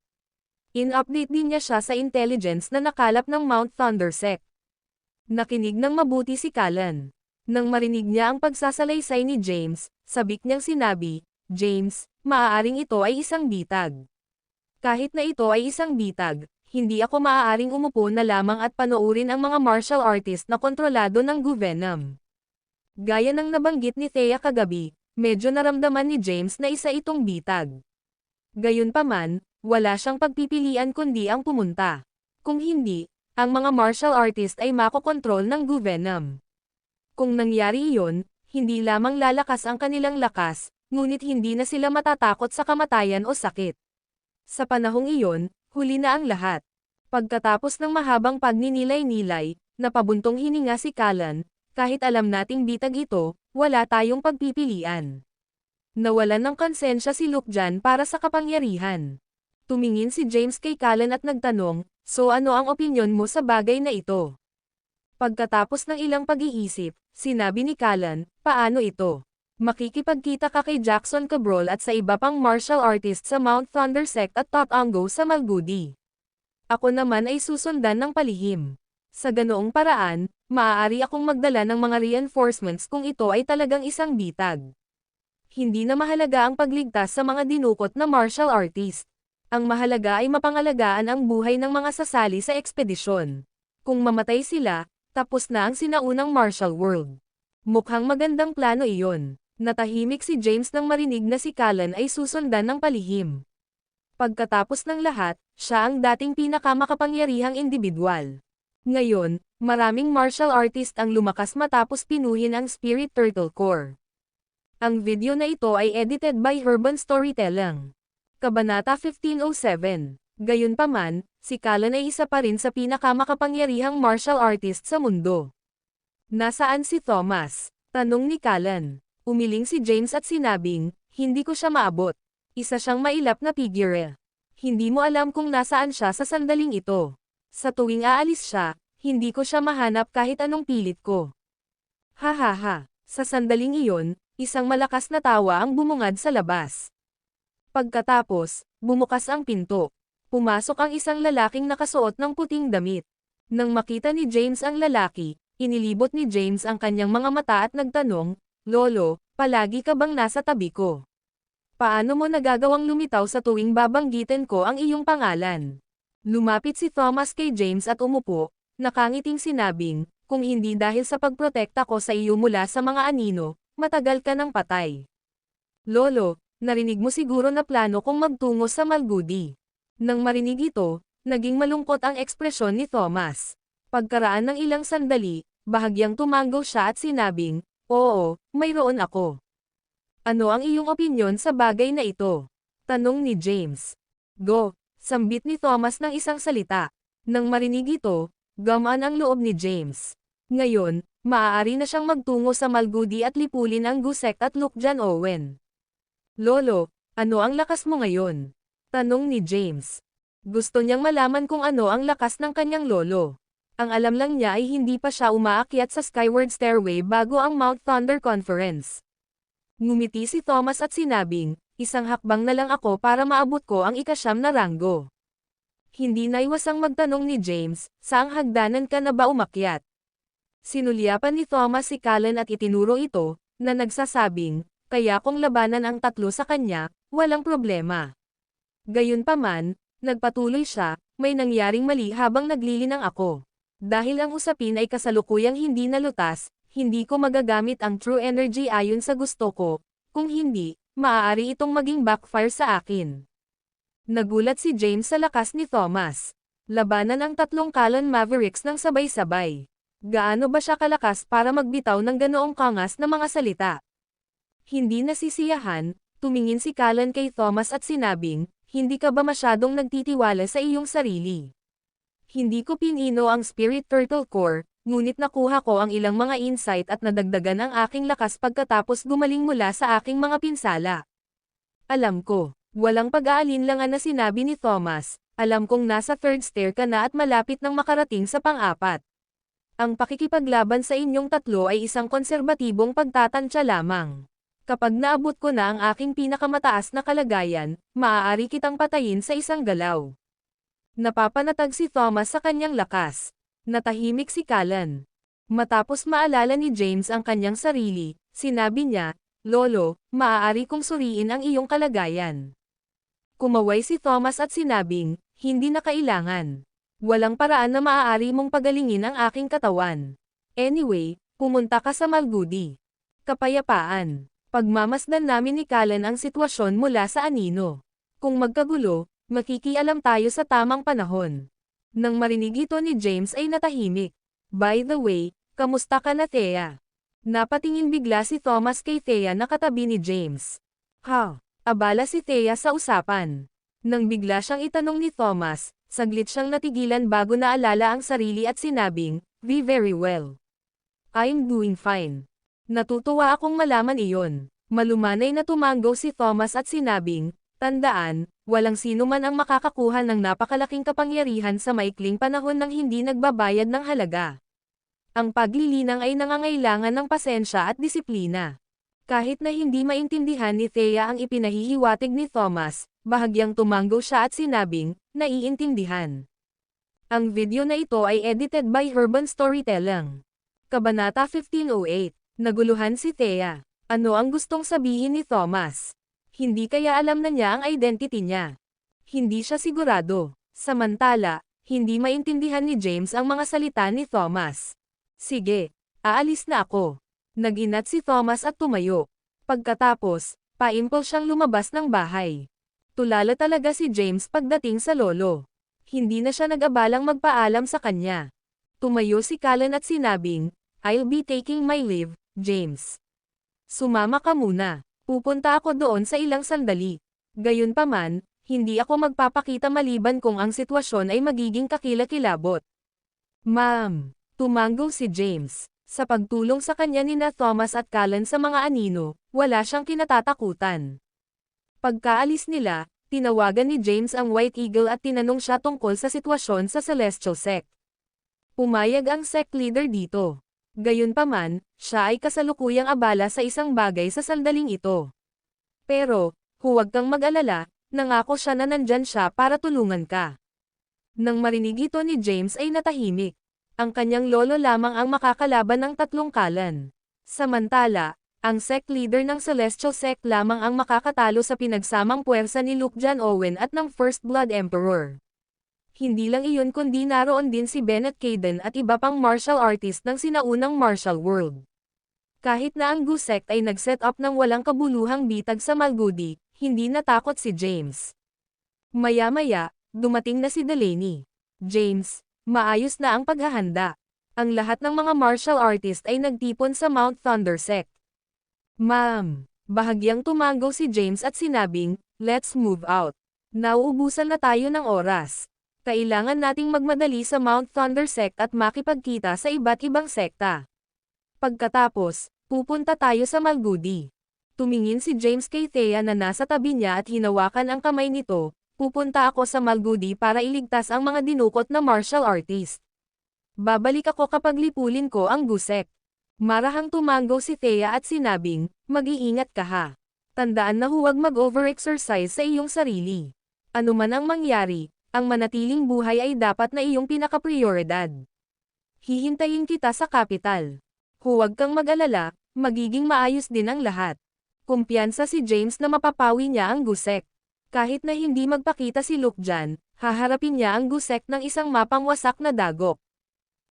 In-update din niya siya sa intelligence na nakalap ng Mount Thundersect. Nakinig ng mabuti si Callan. Nang marinig niya ang pagsasalaysay ni James, sabik niyang sinabi, James, maaaring ito ay isang bitag. Kahit na ito ay isang bitag, hindi ako maaaring umupo na lamang at panoorin ang mga martial artist na kontrolado ng GUVenom. Gaya ng nabanggit ni Thea kagabi, medyo naramdaman ni James na isa itong bitag. Gayunpaman, wala siyang pagpipilian kundi ang pumunta. Kung hindi, ang mga martial artist ay makokontrol ng GUVenom. Kung nangyari iyon, hindi lamang lalakas ang kanilang lakas, ngunit hindi na sila matatakot sa kamatayan o sakit. Sa panahong iyon, huli na ang lahat. Pagkatapos ng mahabang pagninilay-nilay, napabuntong hininga si Callan, kahit alam nating bitag ito, wala tayong pagpipilian. Nawalan ng konsensya si Luke dyan para sa kapangyarihan. Tumingin si James kay Callan at nagtanong, so ano ang opinyon mo sa bagay na ito? Pagkatapos ng ilang pag-iisip, sinabi ni Callan, paano ito? Makikipagkita ka kay Jackson Cabral at sa iba pang martial artist sa Mount Thunder Sect at Tatango sa Malgudi. Ako naman ay susundan ng palihim. Sa ganoong paraan, maaari akong magdala ng mga reinforcements kung ito ay talagang isang bitag. Hindi na mahalaga ang pagligtas sa mga dinukot na martial artist. Ang mahalaga ay mapangalagaan ang buhay ng mga sasali sa ekspedisyon. Kung mamatay sila, tapos na ang sinaunang martial world. Mukhang magandang plano iyon. Natahimik si James nang marinig na si Callan ay susundan ng palihim. Pagkatapos ng lahat, siya ang dating pinakamakapangyarihang individual. Ngayon, maraming martial artist ang lumakas matapos pinuhin ang Spirit Turtle Core. Ang video na ito ay edited by Urban Storytelling. Kabanata 1507. Gayunpaman, si Callan ay isa pa rin sa pinakamakapangyarihang martial artist sa mundo. Nasaan si Thomas? Tanong ni Callan. Umiling si James at sinabing, hindi ko siya maabot. Isa siyang mailap na figure. Hindi mo alam kung nasaan siya sa sandaling ito. Sa tuwing aalis siya, hindi ko siya mahanap kahit anong pilit ko. Ha. Sa sandaling iyon, isang malakas na tawa ang bumungad sa labas. Pagkatapos, bumukas ang pinto. Pumasok ang isang lalaking nakasuot ng puting damit. Nang makita ni James ang lalaki, inilibot ni James ang kanyang mga mata at nagtanong, Lolo, palagi ka bang nasa tabi ko? Paano mo nagagawang lumitaw sa tuwing babanggitin ko ang iyong pangalan? Lumapit si Thomas kay James at umupo, nakangiting sinabing, kung hindi dahil sa pagprotekta ko sa iyo mula sa mga anino, matagal ka ng patay. Lolo, narinig mo siguro na plano kong magtungo sa Malgudi. Nang marinig ito, naging malungkot ang ekspresyon ni Thomas. Pagkaraan ng ilang sandali, bahagyang tumango siya at sinabing, oo, mayroon ako. Ano ang iyong opinyon sa bagay na ito? Tanong ni James. Go, sambit ni Thomas ng isang salita. Nang marinig ito, gamaan ang loob ni James. Ngayon, maaari na siyang magtungo sa Malgudi at lipulin ang Gusek at Luke John Owen. Lolo, ano ang lakas mo ngayon? Tanong ni James. Gusto niyang malaman kung ano ang lakas ng kanyang lolo. Ang alam lang niya ay hindi pa siya umaakyat sa Skyward Stairway bago ang Mount Thunder Conference. Ngumiti si Thomas at sinabing, isang hakbang na lang ako para maabot ko ang ika-9 na ranggo. Hindi naiwasang magtanong ni James, saang hagdanan ka na ba umakyat? Sinulyapan ni Thomas si Callan at itinuro ito, na nagsasabing, kaya kung labanan ang tatlo sa kanya, walang problema. Gayunpaman, nagpatuloy siya, may nangyaring mali habang naglilinang ako. Dahil ang usapin ay kasalukuyang hindi nalutas, hindi ko magagamit ang true energy ayon sa gusto ko, kung hindi, maaari itong maging backfire sa akin. Nagulat si James sa lakas ni Thomas. Labanan ang tatlong Callan Mavericks ng sabay-sabay. Gaano ba siya kalakas para magbitaw ng ganoong kangas na mga salita? Hindi nasisiyahan, tumingin si Callan kay Thomas at sinabing, hindi ka ba masyadong nagtitiwala sa iyong sarili? Hindi ko pinino ang Spirit Turtle Core, ngunit nakuha ko ang ilang mga insight at nadagdagan ang aking lakas pagkatapos gumaling mula sa aking mga pinsala. Alam ko, walang pag-aalinlangan na sinabi ni Thomas, alam kong nasa third stair ka na at malapit nang makarating sa pang-apat. Ang pakikipaglaban sa inyong tatlo ay isang konserbatibong pagtatantya lamang. Kapag naabot ko na ang aking pinakamataas na kalagayan, maaari kitang patayin sa isang galaw. Napapanatag si Thomas sa kanyang lakas. Natahimik si Callan. Matapos maalala ni James ang kanyang sarili, sinabi niya, Lolo, maaari kong suriin ang iyong kalagayan. Kumaway si Thomas at sinabing, hindi na kailangan. Walang paraan na maaari mong pagalingin ang aking katawan. Anyway, pumunta ka sa Malgudi. Kapayapaan. Pagmamasdan namin ni Callan ang sitwasyon mula sa anino. Kung magkagulo, makikialam tayo sa tamang panahon. Nang marinig ito ni James ay natahimik. By the way, kamusta ka na Thea? Napatingin bigla si Thomas kay Thea na katabi ni James. Ha? Abala si Thea sa usapan. Nang bigla siyang itanong ni Thomas, saglit siyang natigilan bago naalala ang sarili at sinabing, "Be very well." I'm doing fine. Natutuwa akong malaman iyon. Malumanay na tumanggo si Thomas at sinabing, tandaan, walang sino man ang makakakuha ng napakalaking kapangyarihan sa maikling panahon nang hindi nagbabayad ng halaga. Ang paglilinang ay nangangailangan ng pasensya at disiplina. Kahit na hindi maintindihan ni Thea ang ipinahihiwatig ni Thomas, bahagyang tumanggo siya at sinabing, naiintindihan. Ang video na ito ay edited by Urban Storytelling. Kabanata 1508. Naguluhan si Thea. Ano ang gustong sabihin ni Thomas? Hindi kaya alam na niya ang identity niya. Hindi siya sigurado. Samantala, hindi maintindihan ni James ang mga salita ni Thomas. Sige, aalis na ako. Nag-inat si Thomas at tumayo. Pagkatapos, paimpol siyang lumabas ng bahay. Tulala talaga si James pagdating sa lolo. Hindi na siya nag-abalang magpaalam sa kanya. Tumayo si Callan at sinabing, I'll be taking my leave, James. Sumama ka muna. Pupunta ako doon sa ilang sandali. Gayunpaman, hindi ako magpapakita maliban kung ang sitwasyon ay magiging kakilakilabot. Ma'am, tumanggo si James. Sa pagtulong sa kanya nina Thomas at Callan sa mga anino, wala siyang kinatatakutan. Pagkaalis nila, tinawagan ni James ang White Eagle at tinanong siya tungkol sa sitwasyon sa Celestial Sect. Pumayag ang sect leader dito. Gayunpaman, siya ay kasalukuyang abala sa isang bagay sa sandaling ito. Pero, huwag kang mag-alala, nangako siya na nandyan siya para tulungan ka. Nang marinig ito ni James ay natahimik. Ang kanyang lolo lamang ang makakalaban ng tatlong Callan. Samantala, ang sect leader ng Celestial Sect lamang ang makakatalo sa pinagsamang puwersa ni Luke John Owen at ng First Blood Emperor. Hindi lang iyon kundi naroon din si Bennett Caden at iba pang martial artist ng sinaunang martial world. Kahit na ang Gu Sect ay nag-set up ng walang kabuluhang bitag sa Malgudi, hindi natakot si James. Maya-maya, dumating na si Delaney. James, maayos na ang paghahanda. Ang lahat ng mga martial artist ay nagtipon sa Mount Thunder Sect. Ma'am, bahagyang tumanggo si James at sinabing, let's move out. Nauubusan na tayo ng oras. Kailangan nating magmadali sa Mount Thunder Sect at makipagkita sa iba't ibang sekta. Pagkatapos, pupunta tayo sa Malgudi. Tumingin si James kay Thea na nasa tabi niya at hinawakan ang kamay nito, pupunta ako sa Malgudi para iligtas ang mga dinukot na martial artist. Babalik ako kapag lipulin ko ang Gu Sect. Marahang tumanggo si Thea at sinabing, mag-iingat ka ha. Tandaan na huwag mag-over-exercise sa iyong sarili. Ano man ang mangyari, ang manatiling buhay ay dapat na iyong pinaka-prioridad. Hihintayin kita sa kapital. Huwag kang mag-alala, magiging maayos din ang lahat. Kumpiyansa si James na mapapawi niya ang Gu Sect. Kahit na hindi magpakita si Luke Jan, haharapin niya ang Gu Sect ng isang mapang wasak na dagok.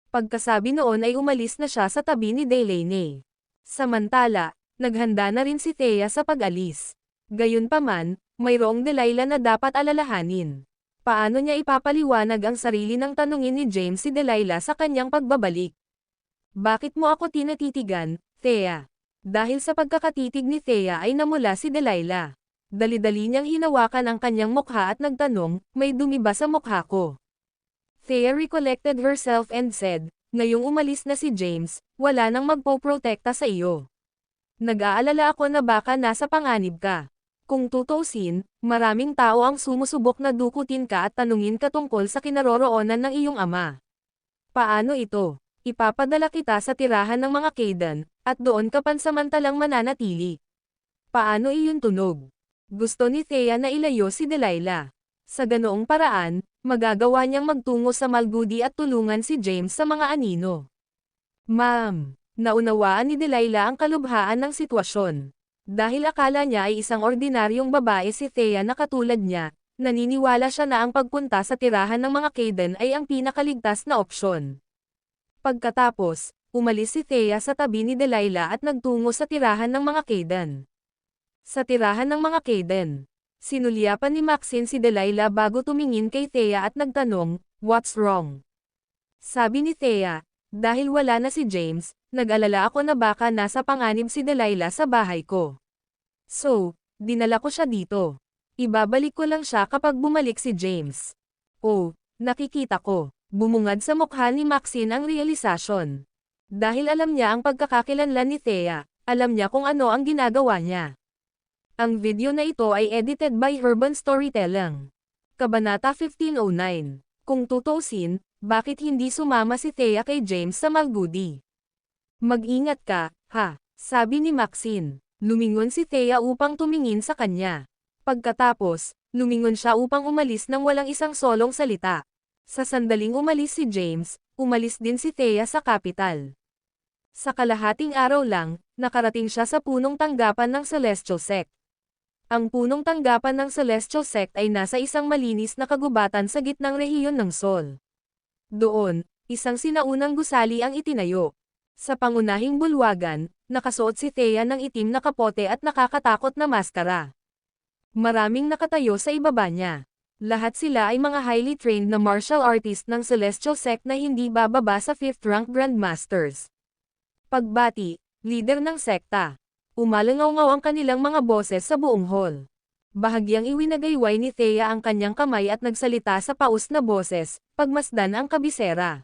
Pagkasabi noon ay umalis na siya sa tabi ni Delaney. Samantala, naghanda na rin si Thea sa pag-alis. Gayunpaman, mayroong Delilah na dapat alalahanin. Paano niya ipapaliwanag ang sarili nang tanungin ni James si Delilah sa kanyang pagbabalik? Bakit mo ako tinatitigan, Thea? Dahil sa pagkakatitig ni Thea ay namula si Delilah. Dali-dali niyang hinawakan ang kanyang mukha at nagtanong, may dumi ba sa mukha ko? Thea recollected herself and said, ngayong umalis na si James, wala nang magpoprotekta sa iyo. Nag-aalala ako na baka nasa panganib ka. Kung tutuusin, maraming tao ang sumusubok na dukutin ka at tanungin ka tungkol sa kinaroroonan ng iyong ama. Paano ito? Ipapadala kita sa tirahan ng mga Caden, at doon ka pansamantalang mananatili. Paano iyon tunog? Gusto ni Thea na ilayo si Delilah. Sa ganoong paraan, magagawa niyang magtungo sa Malgudi at tulungan si James sa mga anino. Ma'am, naunawaan ni Delilah ang kalubhaan ng sitwasyon. Dahil akala niya ay isang ordinaryong babae si Thea na katulad niya, naniniwala siya na ang pagpunta sa tirahan ng mga Caden ay ang pinakaligtas na opsyon. Pagkatapos, umalis si Thea sa tabi ni Delilah at nagtungo sa tirahan ng mga Caden. Sa tirahan ng mga Caden, sinulyapan ni Maxine si Delilah bago tumingin kay Thea at nagtanong, "What's wrong?" Sabi ni Thea, dahil wala na si James, nag-alala ako na baka nasa panganib si Delilah sa bahay ko. So, dinala ko siya dito. Ibabalik ko lang siya kapag bumalik si James. Oh, nakikita ko. Bumungad sa mukha ni Maxine ang realisasyon. Dahil alam niya ang pagkakakilanlan ni Thea, alam niya kung ano ang ginagawa niya. Ang video na ito ay edited by Urban Storytelling. Kabanata 1509. Kung tutuusin, bakit hindi sumama si Thea kay James sa Malgudi? Mag-ingat ka, ha? Sabi ni Maxine. Lumingon si Thea upang tumingin sa kanya. Pagkatapos, lumingon siya upang umalis nang walang isang solong salita. Sa sandaling umalis si James, umalis din si Thea sa kapital. Sa kalahating araw lang, nakarating siya sa punong tanggapan ng Celestial Sect. Ang punong tanggapan ng Celestial Sect ay nasa isang malinis na kagubatan sa gitnang rehiyon ng Sol. Doon, isang sinaunang gusali ang itinayo. Sa pangunahing bulwagan, nakasuot si Thea ng itim na kapote at nakakatakot na maskara. Maraming nakatayo sa ibaba niya. Lahat sila ay mga highly trained na martial artist ng Celestial Sect na hindi bababa sa 5th rank Grandmasters. Pagbati, leader ng sekta. Umalangaw-ngaw ang kanilang mga boses sa buong hall. Bahagyang iwinagayway ni Thea ang kanyang kamay at nagsalita sa paus na boses, pagmasdan ang kabisera.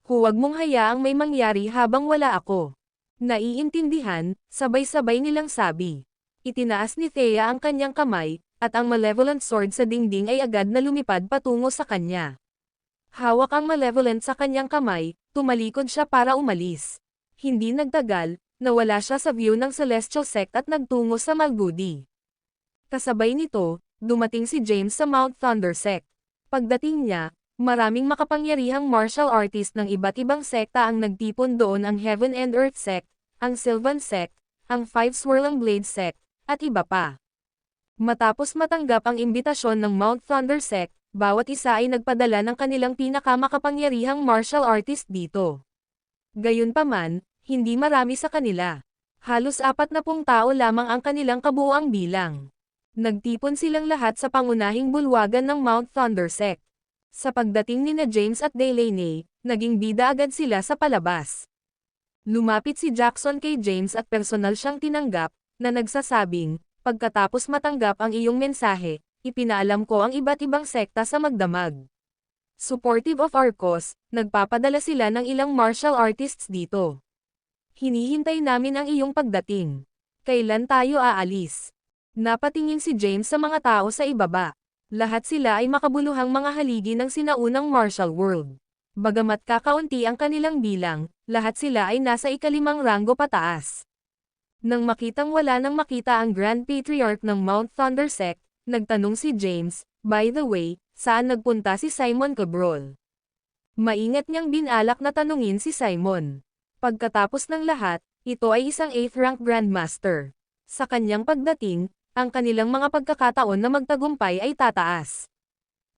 Huwag mong hayaang may mangyari habang wala ako. Naiintindihan, sabay-sabay nilang sabi. Itinaas ni Thea ang kanyang kamay, at ang malevolent sword sa dingding ay agad na lumipad patungo sa kanya. Hawak ang malevolent sa kanyang kamay, tumalikod siya para umalis. Hindi nagtagal, nawala siya sa view ng Celestial Sect at nagtungo sa Malgudi. Kasabay nito, dumating si James sa Mount Thunder Sect. Pagdating niya, maraming makapangyarihang martial artist ng iba't ibang sekta ang nagtipon doon, ang Heaven and Earth Sect, ang Sylvan Sect, ang Five Swirling Blade Sect, at iba pa. Matapos matanggap ang imbitasyon ng Mount Thunder Sect, bawat isa ay nagpadala ng kanilang pinakamakapangyarihang martial artist dito. Gayunpaman, hindi marami sa kanila. Halos 40 tao lamang ang kanilang kabuuang bilang. Nagtipon silang lahat sa pangunahing bulwagan ng Mount Thunder Sect. Sa pagdating ni James at Delaney, naging bida agad sila sa palabas. Lumapit si Jackson kay James at personal siyang tinanggap, na nagsasabing, pagkatapos matanggap ang iyong mensahe, ipinaalam ko ang iba't ibang sekta sa magdamag. Supportive of our cause, nagpapadala sila ng ilang martial artists dito. Hinihintay namin ang iyong pagdating. Kailan tayo aalis? Napatingin si James sa mga tao sa ibaba. Lahat sila ay makabuluhang mga haligi ng sinaunang martial world. Bagamat kakaunti ang kanilang bilang, lahat sila ay nasa ika-5 ranggo pataas. Nang makitang wala nang makita ang Grand Patriarch ng Mount Thunder Sect, nagtanong si James, by the way, saan nagpunta si Simon Cabral? Maingat niyang binalak na tanungin si Simon. Pagkatapos ng lahat, ito ay isang 8th rank Grandmaster. Sa kanyang pagdating, ang kanilang mga pagkakataon na magtagumpay ay tataas.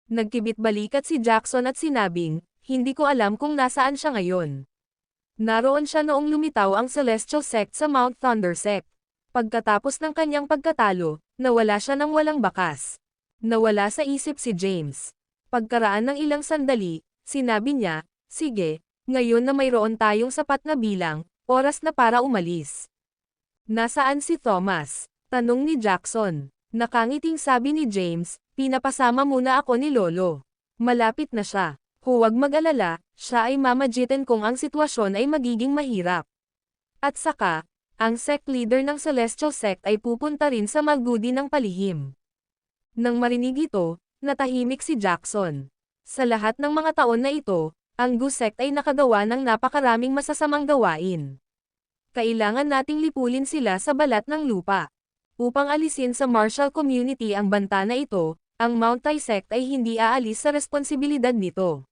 Nagkibit balikat si Jackson at sinabing, hindi ko alam kung nasaan siya ngayon. Naroon siya noong lumitaw ang Celestial Sect sa Mount Thunder Sect. Pagkatapos ng kanyang pagkatalo, nawala siya ng walang bakas. Nawala sa isip si James. Pagkaraan ng ilang sandali, sinabi niya, sige, ngayon na mayroon tayong sapat na bilang, oras na para umalis. Nasaan si Thomas? Tanong ni Jackson. Nakangiting sabi ni James, pinapasama muna ako ni Lolo. Malapit na siya. Huwag mag-alala, siya ay mamagitan kung ang sitwasyon ay magiging mahirap. At saka, ang sect leader ng Celestial Sect ay pupunta rin sa Malgudi ng palihim. Nang marinig ito, natahimik si Jackson. Sa lahat ng mga taon na ito, ang Gu Sect ay nakagawa ng napakaraming masasamang gawain. Kailangan nating lipulin sila sa balat ng lupa. Upang alisin sa martial community ang banta na ito, ang Mount Tai Sect ay hindi aalis sa responsibilidad nito.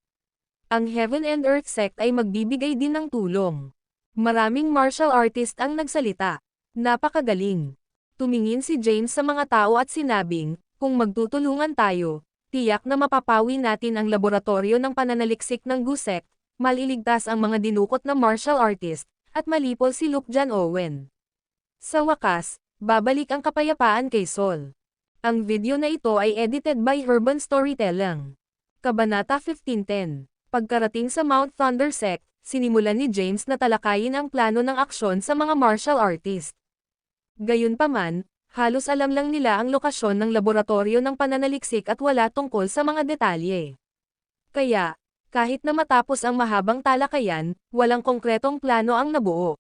Ang Heaven and Earth Sect ay magbibigay din ng tulong. Maraming martial artist ang nagsalita. Napakagaling. Tumingin si James sa mga tao at sinabing, kung magtutulungan tayo, tiyak na mapapawi natin ang laboratorio ng pananaliksik ng Gu Sect, maliligtas ang mga dinukot na martial artist, at malipol si Luke John Owen. Sa wakas, babalik ang kapayapaan kay Sol. Ang video na ito ay edited by Urban Storytelling. Kabanata 1510. Pagkarating sa Mount Thunder Sect, sinimulan ni James na talakayin ang plano ng aksyon sa mga martial artist. Gayunpaman, halos alam lang nila ang lokasyon ng laboratorio ng pananaliksik at wala tungkol sa mga detalye. Kaya, Kahit na matapos ang mahabang talakayan, walang konkretong plano ang nabuo.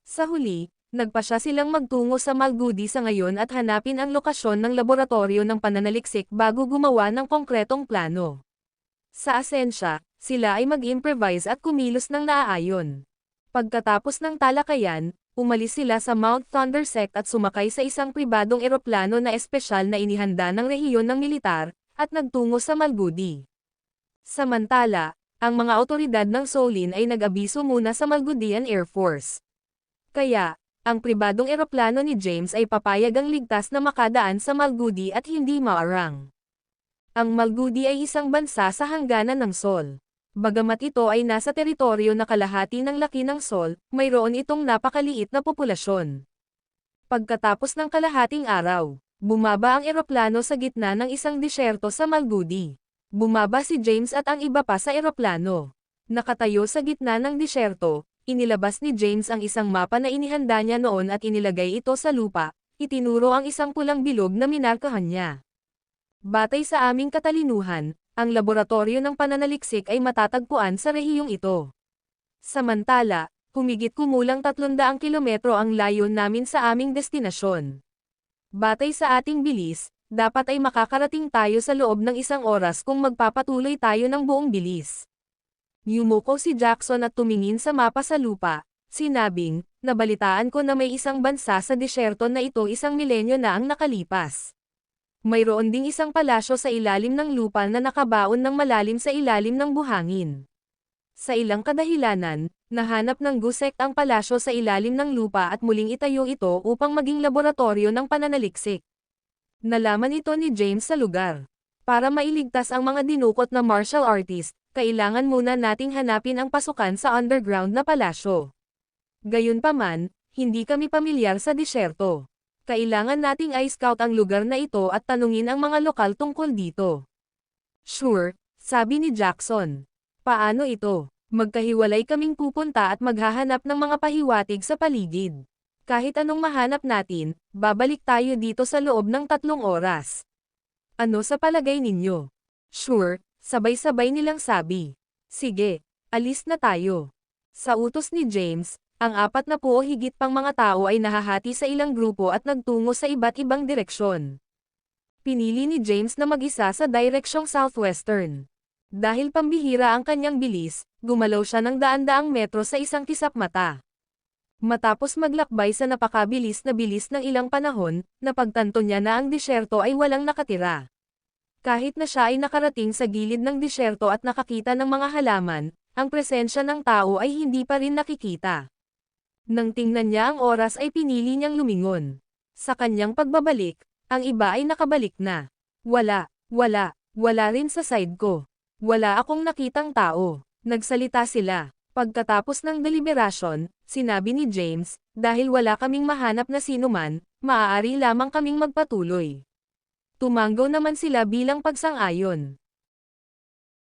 Sa huli, nagpasya silang magtungo sa Malgudi sa ngayon at hanapin ang lokasyon ng laboratorio ng pananaliksik bago gumawa ng konkretong plano. Sa asensya, sila ay mag-improvise at kumilos ng naaayon. Pagkatapos ng talakayan, umalis sila sa Mount Thunder Sect at sumakay sa isang pribadong eroplano na espesyal na inihanda ng rehiyon ng militar, at nagtungo sa Malgudi. Samantala, ang mga otoridad ng Solin ay nag-abiso muna sa Malgudian Air Force. Kaya, ang pribadong eroplano ni James ay papayag ang ligtas na makadaan sa Malgudi at hindi maarang. Ang Malgudi ay isang bansa sa hangganan ng Sol. Bagamat ito ay nasa teritoryo na kalahati ng laki ng Sol, mayroon itong napakaliit na populasyon. Pagkatapos ng kalahating araw, bumaba ang eroplano sa gitna ng isang disyerto sa Malgudi. Bumaba si James at ang iba pa sa eroplano. Nakatayo sa gitna ng disyerto, inilabas ni James ang isang mapa na inihanda niya noon at inilagay ito sa lupa, itinuro ang isang pulang bilog na minarkahan niya. Batay sa aming katalinuhan, ang laboratorio ng pananaliksik ay matatagpuan sa rehiyong ito. Samantala, humigit kumulang 300 kilometro ang layo namin sa aming destinasyon. Batay sa ating bilis, dapat ay makakarating tayo sa loob ng 1 oras kung magpapatuloy tayo ng buong bilis. Yumuko si Jackson at tumingin sa mapa sa lupa, sinabing, nabalitaan ko na may isang bansa sa disyerto na ito 1 milenyo na ang nakalipas. Mayroon ding isang palasyo sa ilalim ng lupa na nakabaon ng malalim sa ilalim ng buhangin. Sa ilang kadahilanan, nahanap ng GUSEC ang palasyo sa ilalim ng lupa at muling itayo ito upang maging laboratorio ng pananaliksik. Nalaman ito ni James sa lugar. Para mailigtas ang mga dinukot na martial artist, kailangan muna nating hanapin ang pasukan sa underground na palasyo. Gayunpaman, hindi kami pamilyar sa disyerto. Kailangan nating i-scout ang lugar na ito at tanungin ang mga lokal tungkol dito. Sure, sabi ni Jackson. Paano ito? Magkahiwalay kaming pupunta at maghahanap ng mga pahiwatig sa paligid. Kahit anong mahanap natin, babalik tayo dito sa loob ng 3 oras. Ano sa palagay ninyo? Sure, sabay-sabay nilang sabi. Sige, alis na tayo. Sa utos ni James, ang 40 o higit pang mga tao ay nahahati sa ilang grupo at nagtungo sa iba't ibang direksyon. Pinili ni James na mag-isa sa direksyong southwestern. Dahil pambihira ang kanyang bilis, gumalaw siya ng daan-daang metro sa isang kisap mata. Matapos maglakbay sa napakabilis na bilis ng ilang panahon, napagtanto niya na ang disyerto ay walang nakatira. Kahit na siya ay nakarating sa gilid ng disyerto at nakakita ng mga halaman, ang presensya ng tao ay hindi pa rin nakikita. Nang tingnan niya ang oras ay pinili niyang lumingon. Sa kanyang pagbabalik, ang iba ay nakabalik na. Wala rin sa side ko. Wala akong nakitang tao. Nagsalita sila. Pagkatapos ng deliberasyon, sinabi ni James, dahil wala kaming mahanap na sinuman, maaari lamang kaming magpatuloy. Tumanggo naman sila bilang pagsang-ayon.